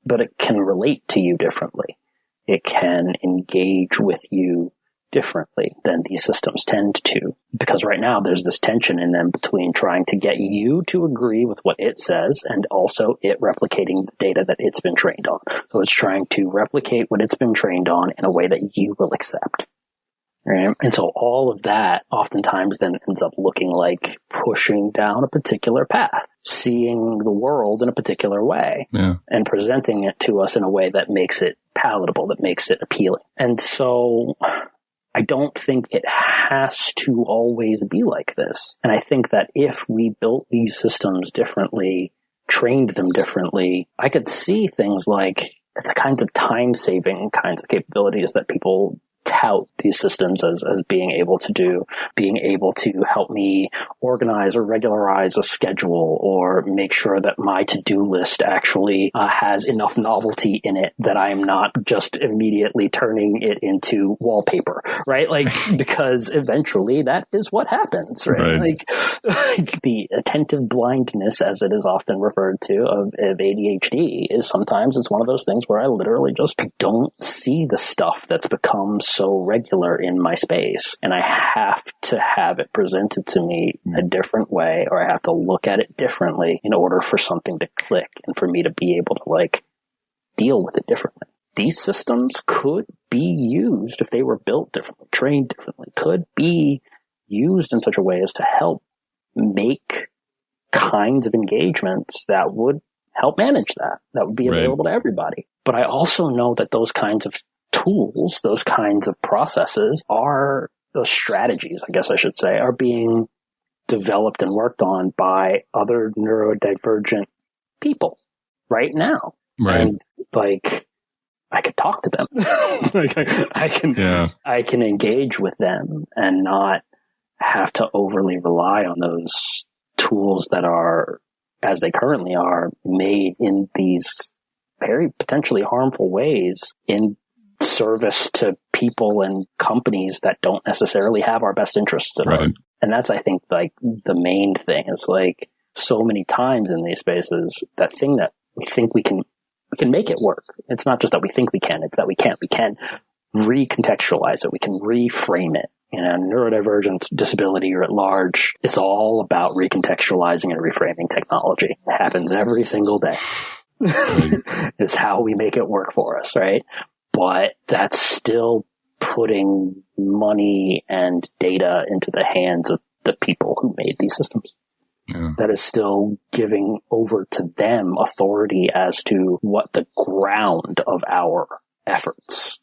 S3: But it can relate to you differently. It can engage with you differently than these systems tend to, because right now there's this tension in them between trying to get you to agree with what it says and also it replicating the data that it's been trained on. So it's trying to replicate what it's been trained on in a way that you will accept. Right? And so all of that oftentimes then ends up looking like pushing down a particular path, seeing the world in a particular way, and presenting it to us in a way that makes it palatable, that makes it appealing. And so I don't think it has to always be like this. And I think that if we built these systems differently, trained them differently, I could see things like the kinds of time-saving kinds of capabilities that people tout these systems as being able to do, being able to help me organize or regularize a schedule, or make sure that my to-do list actually has enough novelty in it that I'm not just immediately turning it into wallpaper, right? Like, because eventually that is what happens, right? Like the attentive blindness, as it is often referred to, of ADHD is sometimes it's one of those things where I literally just don't see the stuff that's become so regular in my space, and I have to have it presented to me a different way, or I have to look at it differently in order for something to click and for me to be able to like deal with it differently. These systems could be used, if they were built differently, trained differently, could be used in such a way as to help make kinds of engagements that would help manage that would be available to everybody. But I also know that those kinds of tools, those kinds of processes those strategies, I guess I should say, are being developed and worked on by other neurodivergent people right now. And like, I could talk to them. Like I can engage with them and not have to overly rely on those tools that are, as they currently are, made in these very potentially harmful ways in service to people and companies that don't necessarily have our best interests at heart. And that's, I think, like the main thing is like so many times in these spaces, that thing that we think we can make it work. It's not just that we think we can, it's that we can't. We can recontextualize it. We can reframe it. You know, neurodivergence, disability, or at large, it's all about recontextualizing and reframing technology. It happens every single day. It's how we make it work for us, right? But that's still putting money and data into the hands of the people who made these systems. That is still giving over to them authority as to what the ground of our efforts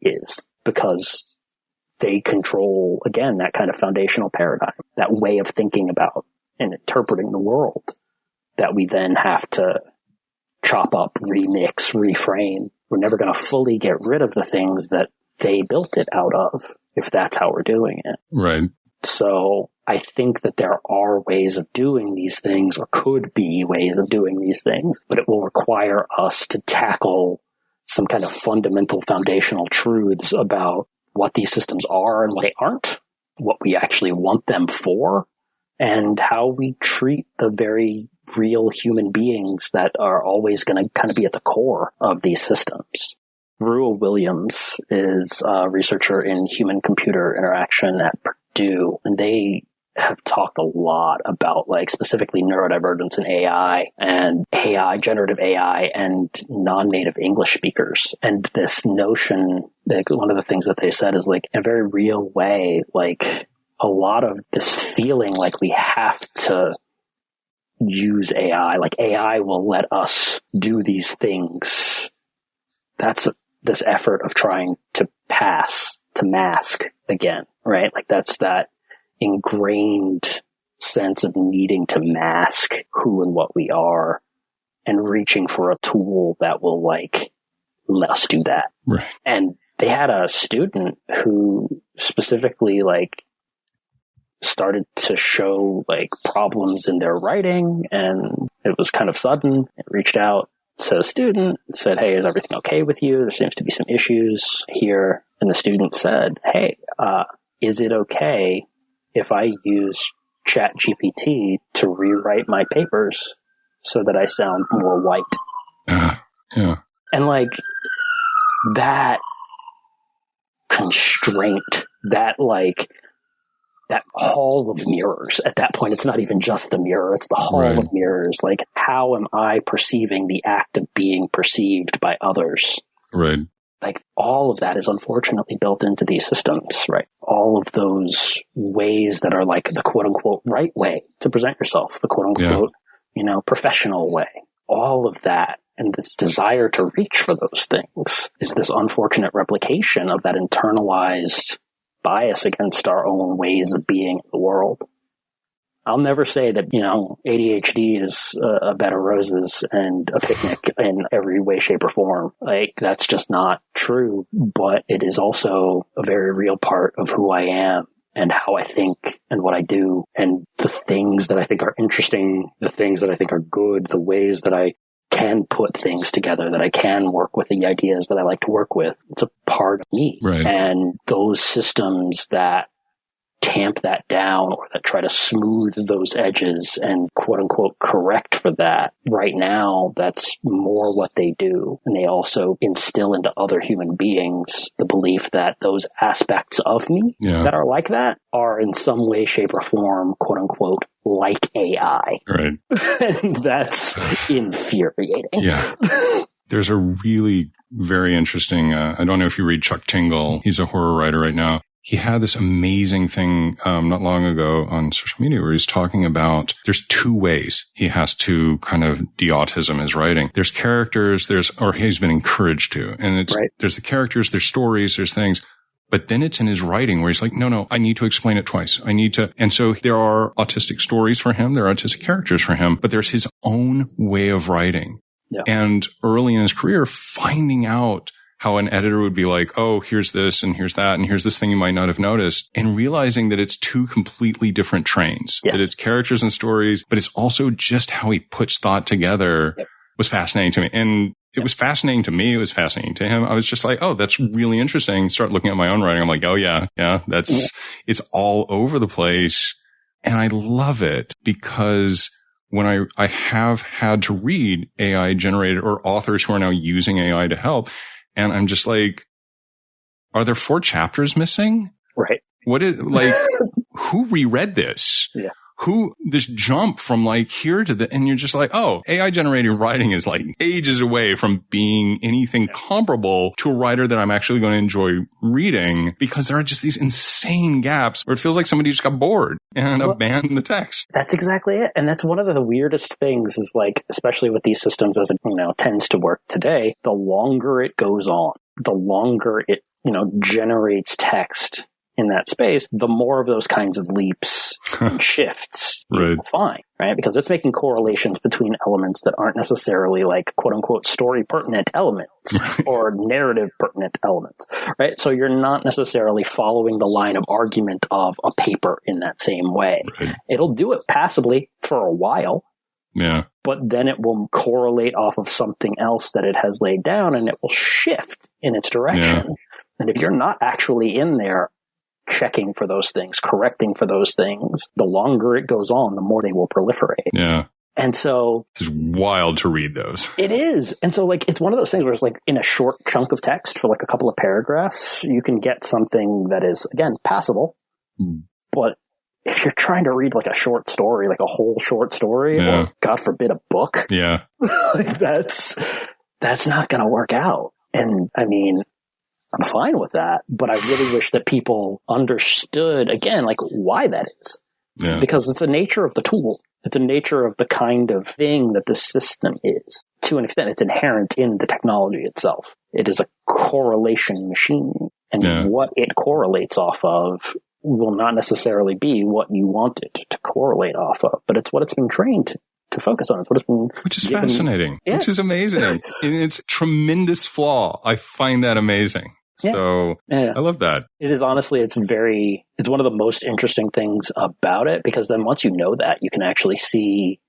S3: is, because they control, again, that kind of foundational paradigm, that way of thinking about and interpreting the world that we then have to chop up, remix, reframe. We're never going to fully get rid of the things that they built it out of, if that's how we're doing it. So I think that there are ways of doing these things, or could be ways of doing these things, but it will require us to tackle some kind of fundamental foundational truths about what these systems are and what they aren't, what we actually want them for, and how we treat the very real human beings that are always going to kind of be at the core of these systems. Ruel Williams is a researcher in human-computer interaction at Purdue, and they have talked a lot about, like, specifically neurodivergence in AI, generative AI, and non-native English speakers. And this notion, like, one of the things that they said is, like, in a very real way, like, a lot of this feeling like we have to use AI, like AI will let us do these things. That's this effort of trying to mask again, right? Like that's that ingrained sense of needing to mask who and what we are, and reaching for a tool that will like let us do that.
S2: Right.
S3: And they had a student who specifically like started to show like problems in their writing, and it was kind of sudden. It reached out to a student, said, "Hey, is everything okay with you? There seems to be some issues here." And the student said, "Hey, is it okay if I use ChatGPT to rewrite my papers so that I sound more white?"
S2: Yeah.
S3: And like that constraint, that hall of mirrors. At that point, it's not even just the mirror, it's the hall of mirrors. Like, how am I perceiving the act of being perceived by others?
S2: Right.
S3: Like all of that is unfortunately built into these systems, right? All of those ways that are like the quote unquote right way to present yourself, the quote unquote, professional way, all of that. And this desire to reach for those things is this unfortunate replication of that internalized bias against our own ways of being in the world. I'll never say that, ADHD is a bed of roses and a picnic in every way, shape, or form. Like, that's just not true. But it is also a very real part of who I am and how I think and what I do and the things that I think are interesting, the things that I think are good, the ways that I can put things together, that I can work with the ideas that I like to work with. It's a part of me.
S2: Right.
S3: And those systems that tamp that down or that try to smooth those edges and quote unquote correct for that, right now, that's more what they do. And they also instill into other human beings the belief that those aspects of me that are like that are in some way, shape, or form, quote unquote, like AI.
S2: Right.
S3: And that's infuriating.
S2: Yeah. There's a really very interesting, I don't know if you read Chuck Tingle. He's a horror writer right now. He had this amazing thing not long ago on social media where he's talking about there's two ways he has to kind of de-autism his writing. There's characters, or he's been encouraged to. And it's there's the characters, there's stories, there's things. But then it's in his writing where he's like, no, I need to explain it twice. I need to. And so there are autistic stories for him. There are autistic characters for him, but there's his own way of writing. Yeah. And early in his career, finding out how an editor would be like, oh, here's this and here's that and here's this thing you might not have noticed, and realizing that it's two completely different trains, that it's characters and stories, but it's also just how he puts thought together was fascinating to me. And it was fascinating to me. It was fascinating to him. I was just like, oh, that's really interesting. Start looking at my own writing. I'm like, oh yeah, it's all over the place. And I love it because when I have had to read AI generated or authors who are now using AI to help, and I'm just like, are there 4 chapters missing?
S3: Right.
S2: What is, like, who reread this? Yeah. Who, this jump from like here to and you're just like, oh, AI generated writing is like ages away from being anything comparable to a writer that I'm actually going to enjoy reading, because there are just these insane gaps where it feels like somebody just got bored and abandoned the text.
S3: That's exactly it. And that's one of the weirdest things is like, especially with these systems as it, tends to work today, the longer it goes on, the longer it, generates text in that space, the more of those kinds of leaps and shifts you will find, right? Because it's making correlations between elements that aren't necessarily like quote unquote story pertinent elements or narrative pertinent elements, right? So you're not necessarily following the line of argument of a paper in that same way. Right. It'll do it passively for a while.
S2: Yeah.
S3: But then it will correlate off of something else that it has laid down and it will shift in its direction. Yeah. And if you're not actually in there checking for those things, correcting for those things, the longer it goes on, the more they will proliferate.
S2: Yeah.
S3: And so
S2: it's wild to read those.
S3: It is. And so like, it's one of those things where it's like in a short chunk of text for like a couple of paragraphs, you can get something that is, again, passable. But if you're trying to read like a short story, like a whole short story, or God forbid a book, like that's not going to work out. And I mean, I'm fine with that, but I really wish that people understood, again, like why that is. Yeah. Because it's the nature of the tool. It's the nature of the kind of thing that the system is. To an extent, it's inherent in the technology itself. It is a correlation machine. And what it correlates off of will not necessarily be what you want it to correlate off of, but it's what it's been trained to focus on. It's what it's been
S2: Which is fascinating, which is amazing. And it's tremendous flaw. I find that amazing. So I love that.
S3: It is honestly, it's one of the most interesting things about it, because then once you know that, you can actually see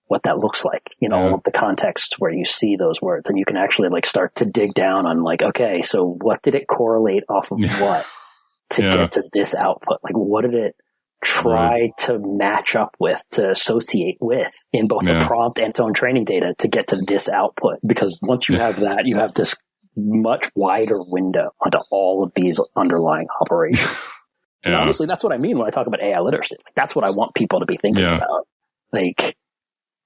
S3: what that looks like, all of the context where you see those words, and you can actually like start to dig down on like, okay, so what did it correlate off of what to get to this output? Like what did it try to match up with, to associate with in both the prompt and its own training data to get to this output? Because once you have that, you have this much wider window onto all of these underlying operations. And honestly, that's what I mean when I talk about AI literacy. Like, that's what I want people to be thinking about. Like,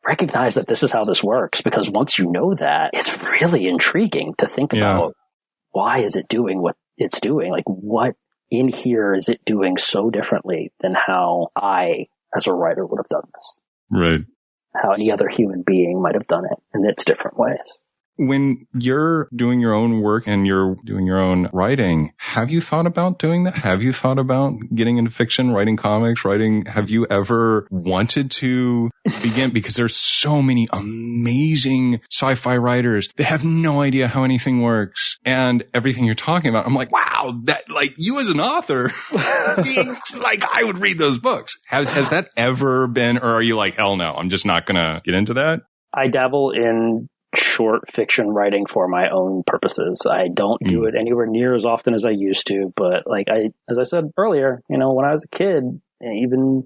S3: recognize that this is how this works, because once you know that, it's really intriguing to think about why is it doing what it's doing? Like, what in here is it doing so differently than how I, as a writer, would have done this?
S2: Right.
S3: How any other human being might have done it in its different ways.
S2: When you're doing your own work and you're doing your own writing, have you thought about doing that? Have you thought about getting into fiction, writing comics, have you ever wanted to begin? Because there's so many amazing sci-fi writers that have no idea how anything works, and everything you're talking about, I'm like, wow, that, like, you as an author, like, I would read those books. Has that ever been, or are you like, hell no, I'm just not gonna get into that?
S3: I dabble in short fiction writing for my own purposes. I don't do it anywhere near as often as I used to, but like as I said earlier, when I was a kid, even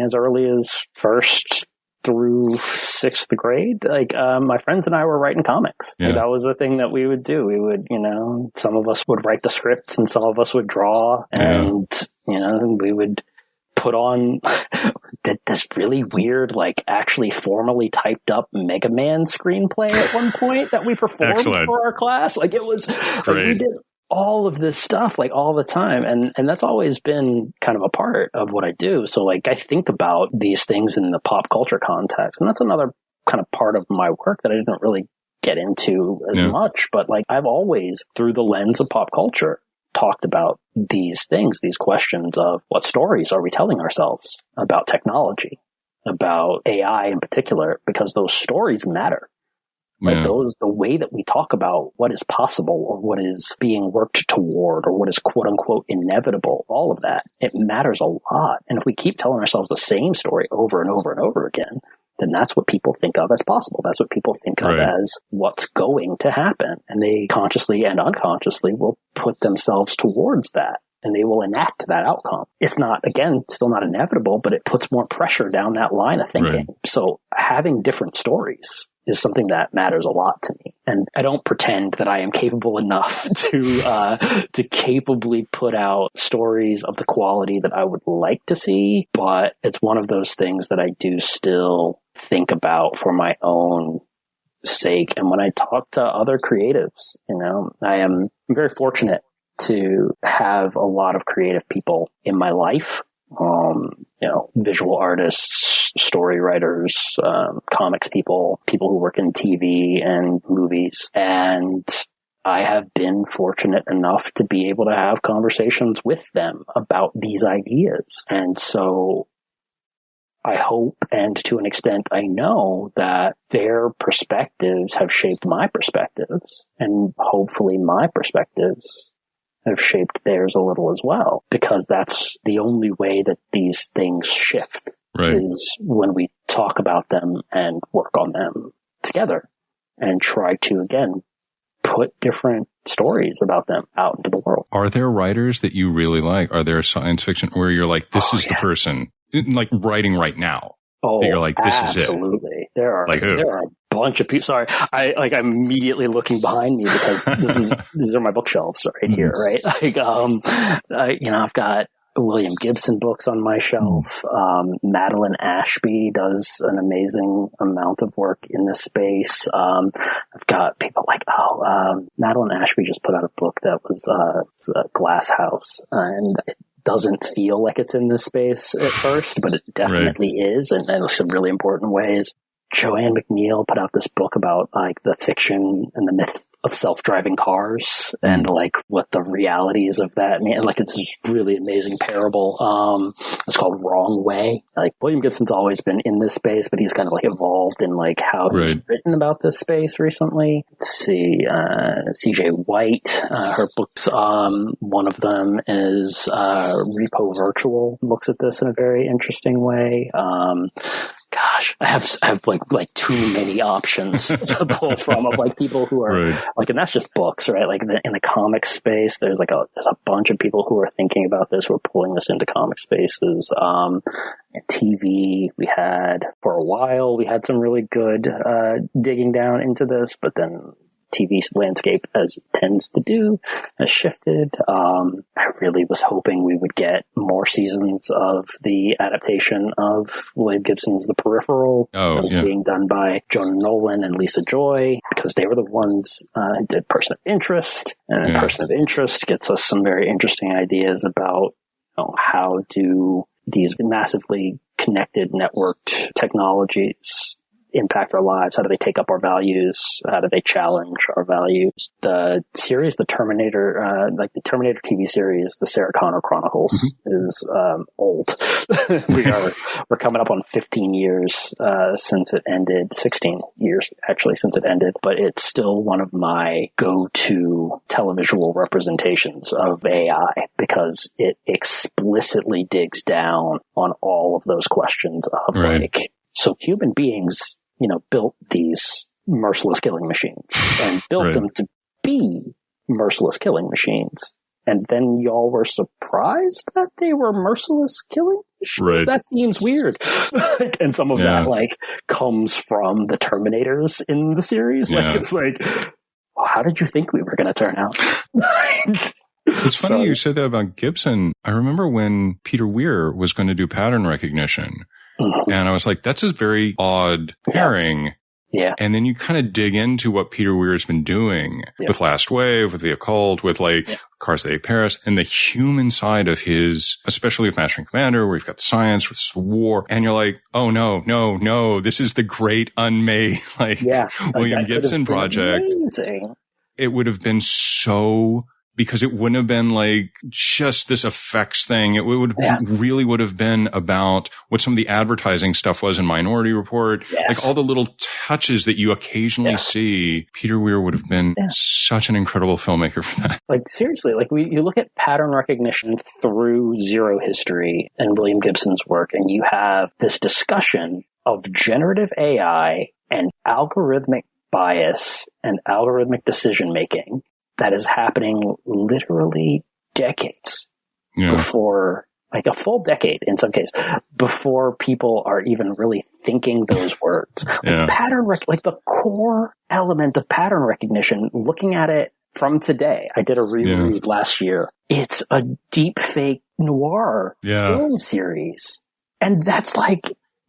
S3: as early as first through sixth grade, my friends and I were writing comics.
S2: Yeah.
S3: Like, that was the thing that we would do. We would, some of us would write the scripts and some of us would draw, and, we would put on did this really weird, actually formally typed up Mega Man screenplay at one point that we performed for our class. It was
S2: great.
S3: We did all of this stuff all the time, and that's always been kind of a part of what I do. So I think about these things in the pop culture context, and that's another kind of part of my work that I didn't really get into as much, but I've always, through the lens of pop culture, talked about these things, these questions of what stories are we telling ourselves about technology, about AI in particular, because those stories matter. The way that we talk about what is possible or what is being worked toward or what is quote unquote inevitable, all of that, it matters a lot. And if we keep telling ourselves the same story over and over and over again, then that's what people think of as possible. That's what people think of as what's going to happen. And they consciously and unconsciously will put themselves towards that, and they will enact that outcome. It's not, again, still not inevitable, but it puts more pressure down that line of thinking. Right. So having different stories is something that matters a lot to me. And I don't pretend that I am capable enough to capably put out stories of the quality that I would like to see, but it's one of those things that I do still think about for my own sake. And when I talk to other creatives, I am very fortunate to have a lot of creative people in my life. Visual artists, story writers, comics people who work in TV and movies. And I have been fortunate enough to be able to have conversations with them about these ideas. And so I hope, and to an extent I know, that their perspectives have shaped my perspectives, and hopefully my perspectives have shaped theirs a little as well, because that's the only way that these things shift, is when we talk about them and work on them together and try to, again, put different stories about them out into the world.
S2: Are there writers that you really like? Are there science fiction where you're like, this is the person writing right now?
S3: Oh,
S2: that you're like, this is it.
S3: Absolutely. There are a bunch of people. Sorry, I'm immediately looking behind me because these are my bookshelves right here, right? I've got William Gibson books on my shelf. Madeline Ashby does an amazing amount of work in this space. I've got people Madeline Ashby just put out a book that was Glass House, and it doesn't feel like it's in this space at first, but it definitely is, and in some really important ways. Joanne McNeill put out this book about the fiction and the myth of self-driving cars and what the realities of that mean. And it's this really amazing parable. It's called Wrong Way. William Gibson's always been in this space, but he's kind of evolved in how he's written about this space recently. Let's see, CJ White, her books, one of them is Repo Virtual, looks at this in a very interesting way. Gosh, I have too many options to pull from of people who are and that's just books, right? In the comic space, there's there's a bunch of people who are thinking about this, who are pulling this into comic spaces. TV, we had some really good digging down into this, but then TV landscape, as it tends to do, has shifted. I really was hoping we would get more seasons of the adaptation of William Gibson's The Peripheral. That was being done by Jonah Nolan and Lisa Joy, because they were the ones who did Person of Interest. And Person of Interest gets us some very interesting ideas about how do these massively connected, networked technologies impact our lives? How do they take up our values? How do they challenge our values? The series, the Terminator, the Terminator TV series, the Sarah Connor Chronicles, is old. We're coming up on 15 years since it ended, 16 years actually since it ended, but it's still one of my go-to televisual representations of AI, because it explicitly digs down on all of those questions of so human beings, built these merciless killing machines and built them to be merciless killing machines. And then y'all were surprised that they were merciless killing machines? That seems weird. And some of that, comes from the Terminators in the series. It's how did you think we were going to turn out?
S2: It's funny you said that about Gibson. I remember when Peter Weir was going to do pattern recognition. And I was like, that's a very odd pairing.
S3: Yeah.
S2: And then you kind of dig into what Peter Weir's been doing with Last Wave, with The Occult, with Cars They Paris, and the human side of his, especially with Master and Commander, where you've got the science with war. And you're like, oh, no, this is the great unmade, William Gibson project.
S3: Amazing.
S2: It would have been so, because it wouldn't have been just this effects thing. It would really would have been about what some of the advertising stuff was in Minority Report.
S3: Yes.
S2: All the little touches that you occasionally see. Peter Weir would have been such an incredible filmmaker for that.
S3: Seriously, you look at pattern recognition through Zero History and William Gibson's work, and you have this discussion of generative AI and algorithmic bias and algorithmic decision making that is happening literally decades before, a full decade in some cases, before people are even really thinking those words. Pattern the core element of pattern recognition, looking at it from today. I did a reread last year. It's a deep fake noir film series. And that's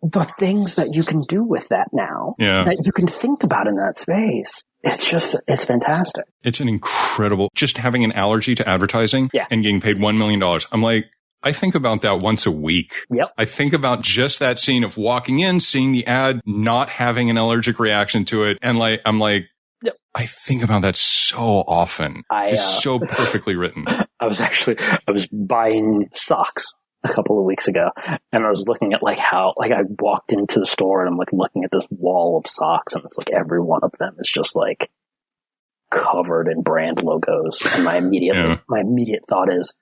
S3: the things that you can do with that now, that you can think about in that space. It's fantastic.
S2: It's an incredible, just having an allergy to advertising and getting paid $1 million. I'm like, I think about that once a week.
S3: Yep.
S2: I think about just that scene of walking in, seeing the ad, not having an allergic reaction to it. And I'm like, I think about that so often. It's so perfectly written.
S3: I was buying socks a couple of weeks ago, and I was looking at how I walked into the store and I'm looking at this wall of socks, and it's every one of them is just covered in brand logos. And my immediate thought is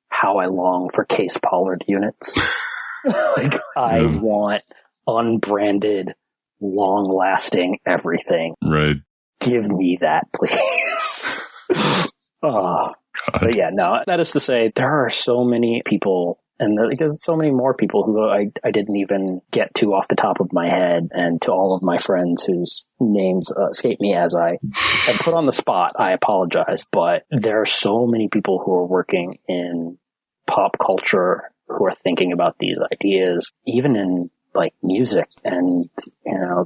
S3: how I long for Case Pollard units. I want unbranded, long lasting everything.
S2: Right.
S3: Give me that, please. Oh. But that is to say, there are so many people, and there's so many more people who I didn't even get to off the top of my head, and to all of my friends whose names escape me as I am put on the spot, I apologize. But there are so many people who are working in pop culture who are thinking about these ideas, even in music, and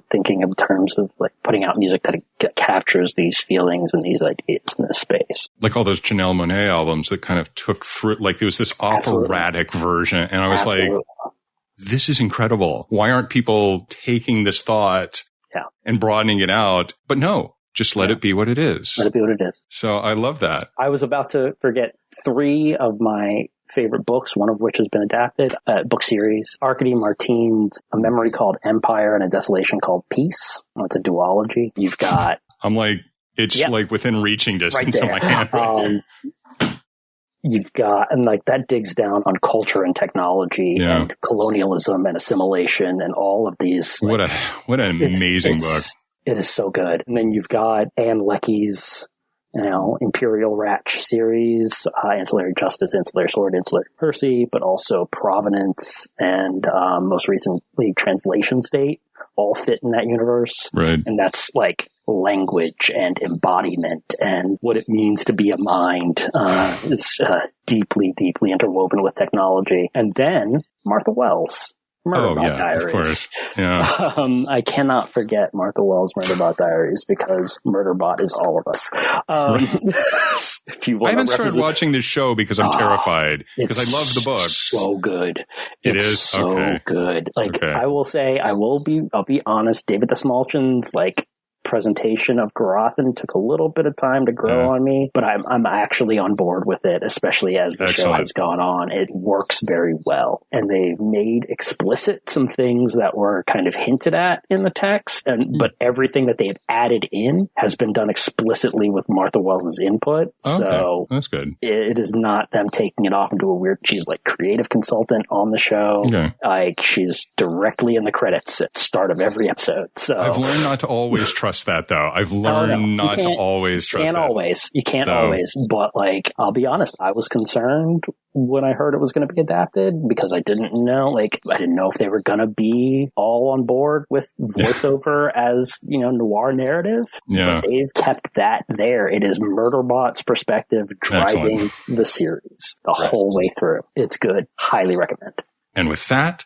S3: thinking in terms of putting out music that captures these feelings and these ideas in this space. All
S2: those Janelle Monáe albums that kind of took through, there was this operatic version, and I was this is incredible. Why aren't people taking this thought and broadening it out? But no, just let it be what it is.
S3: Let it be what it is.
S2: So I love that.
S3: I was about to forget 3 of my favorite books, one of which has been adapted, book series. Arkady Martine's A Memory Called Empire and A Desolation Called Peace. It's a duology. You've got...
S2: I'm it's within reaching distance of my hand.
S3: You've got, and that digs down on culture and technology and colonialism and assimilation and all of these.
S2: What an amazing book.
S3: It is so good. And then you've got Anne Leckie's Imperial Ratch series, Ancillary Justice, Ancillary Sword, Ancillary Mercy, but also Provenance, and most recently Translation State. all fit in that universe.
S2: Right.
S3: And that's like language and embodiment and what it means to be a mind is deeply, deeply interwoven with technology. And then Martha Wells. Murderbot Diaries.
S2: Of course. Yeah.
S3: I cannot forget Martha Wells' Murderbot Diaries because Murderbot is all of us. If you want
S2: I haven't started watching this show because I'm terrified because I love the book.
S3: So good.
S2: It's
S3: so good. Like I will say, I'll be honest. David Desmalchin's like presentation of Garothan took a little bit of time to grow on me, but I'm actually on board with it, especially as the show has gone on. It works very well. And they've made explicit some things that were kind of hinted at in the text, but everything that they've added in has been done explicitly with Martha Wells' input.
S2: Okay.
S3: So
S2: that's good.
S3: It is not them taking it off into a weird, she's like creative consultant on the show. Okay. Like she's directly in the credits at the start of every episode. So
S2: I've learned not to always trust that though. I've learned not to always trust that.
S3: You can't always. But like, I'll be honest, I was concerned when I heard it was going to be adapted because I didn't know if they were going to be all on board with voiceover as, noir narrative.
S2: Yeah.
S3: But they've kept that there. It is Murderbot's perspective driving the series the whole way through. It's good. Highly recommend.
S2: And with that,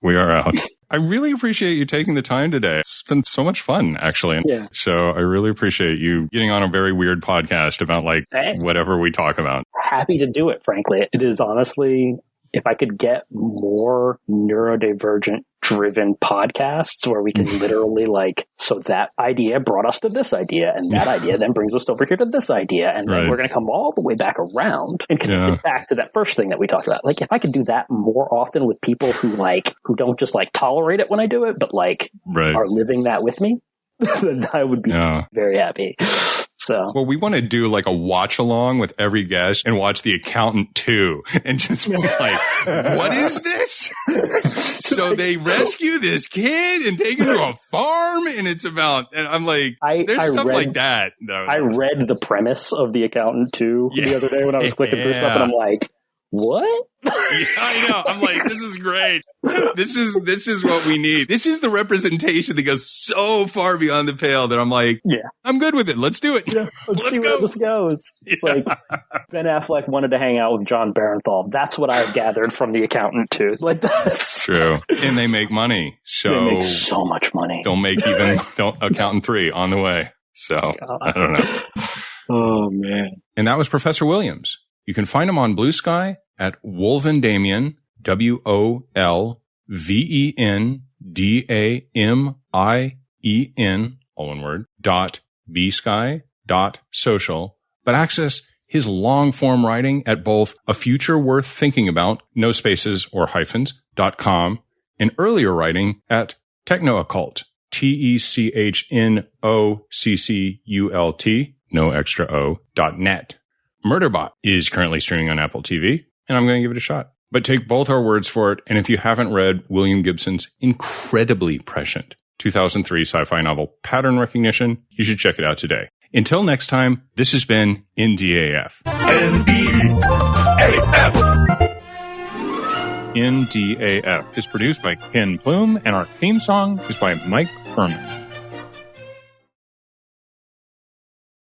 S2: we are out. I really appreciate you taking the time today. It's been so much fun, actually.
S3: Yeah.
S2: So I really appreciate you getting on a very weird podcast about whatever we talk about.
S3: Happy to do it, frankly. It is honestly, if I could get more neurodivergent driven podcasts where we can literally so that idea brought us to this idea and that idea then brings us over here to this idea. And then we're going to come all the way back around and connect it back to that first thing that we talked about. Like if I could do that more often with people who don't just tolerate it when I do it, but are living that with me, then I would be very happy. So,
S2: we want to do a watch along with every guest and watch The Accountant 2 and just be what is this? So they rescue this kid and take him to a farm and it's about, and I'm there's stuff like that.
S3: I read the premise of The Accountant 2 the other day when I was clicking through stuff and I'm like, what?
S2: I know. I'm this is great. This is what we need. This is the representation that goes so far beyond the pale that I'm I'm good with it. Let's do it.
S3: Yeah, let's see where this goes. It's Ben Affleck wanted to hang out with John Barenthal. That's what I've gathered from The Accountant too. That's
S2: true. And they make money. So
S3: they make so much money.
S2: Don't Accountant 3 on the way. So I don't know.
S3: Oh man.
S2: And that was Professor Williams. You can find him on Blue Sky at Wolven Damien, WOLVENDAMIEN, all one word, .bsky.social, but access his long-form writing at both A Future Worth Thinking About, no spaces or hyphens, .com, and earlier writing at Technoccult, TECHNOCCULT, no extra O, .net. Murderbot is currently streaming on Apple TV, and I'm going to give it a shot. But take both our words for it, and if you haven't read William Gibson's incredibly prescient 2003 sci-fi novel Pattern Recognition, you should check it out today. Until next time, this has been NDAF. NDAF! NDAF is produced by Ken Plume, and our theme song is by Mike Furman.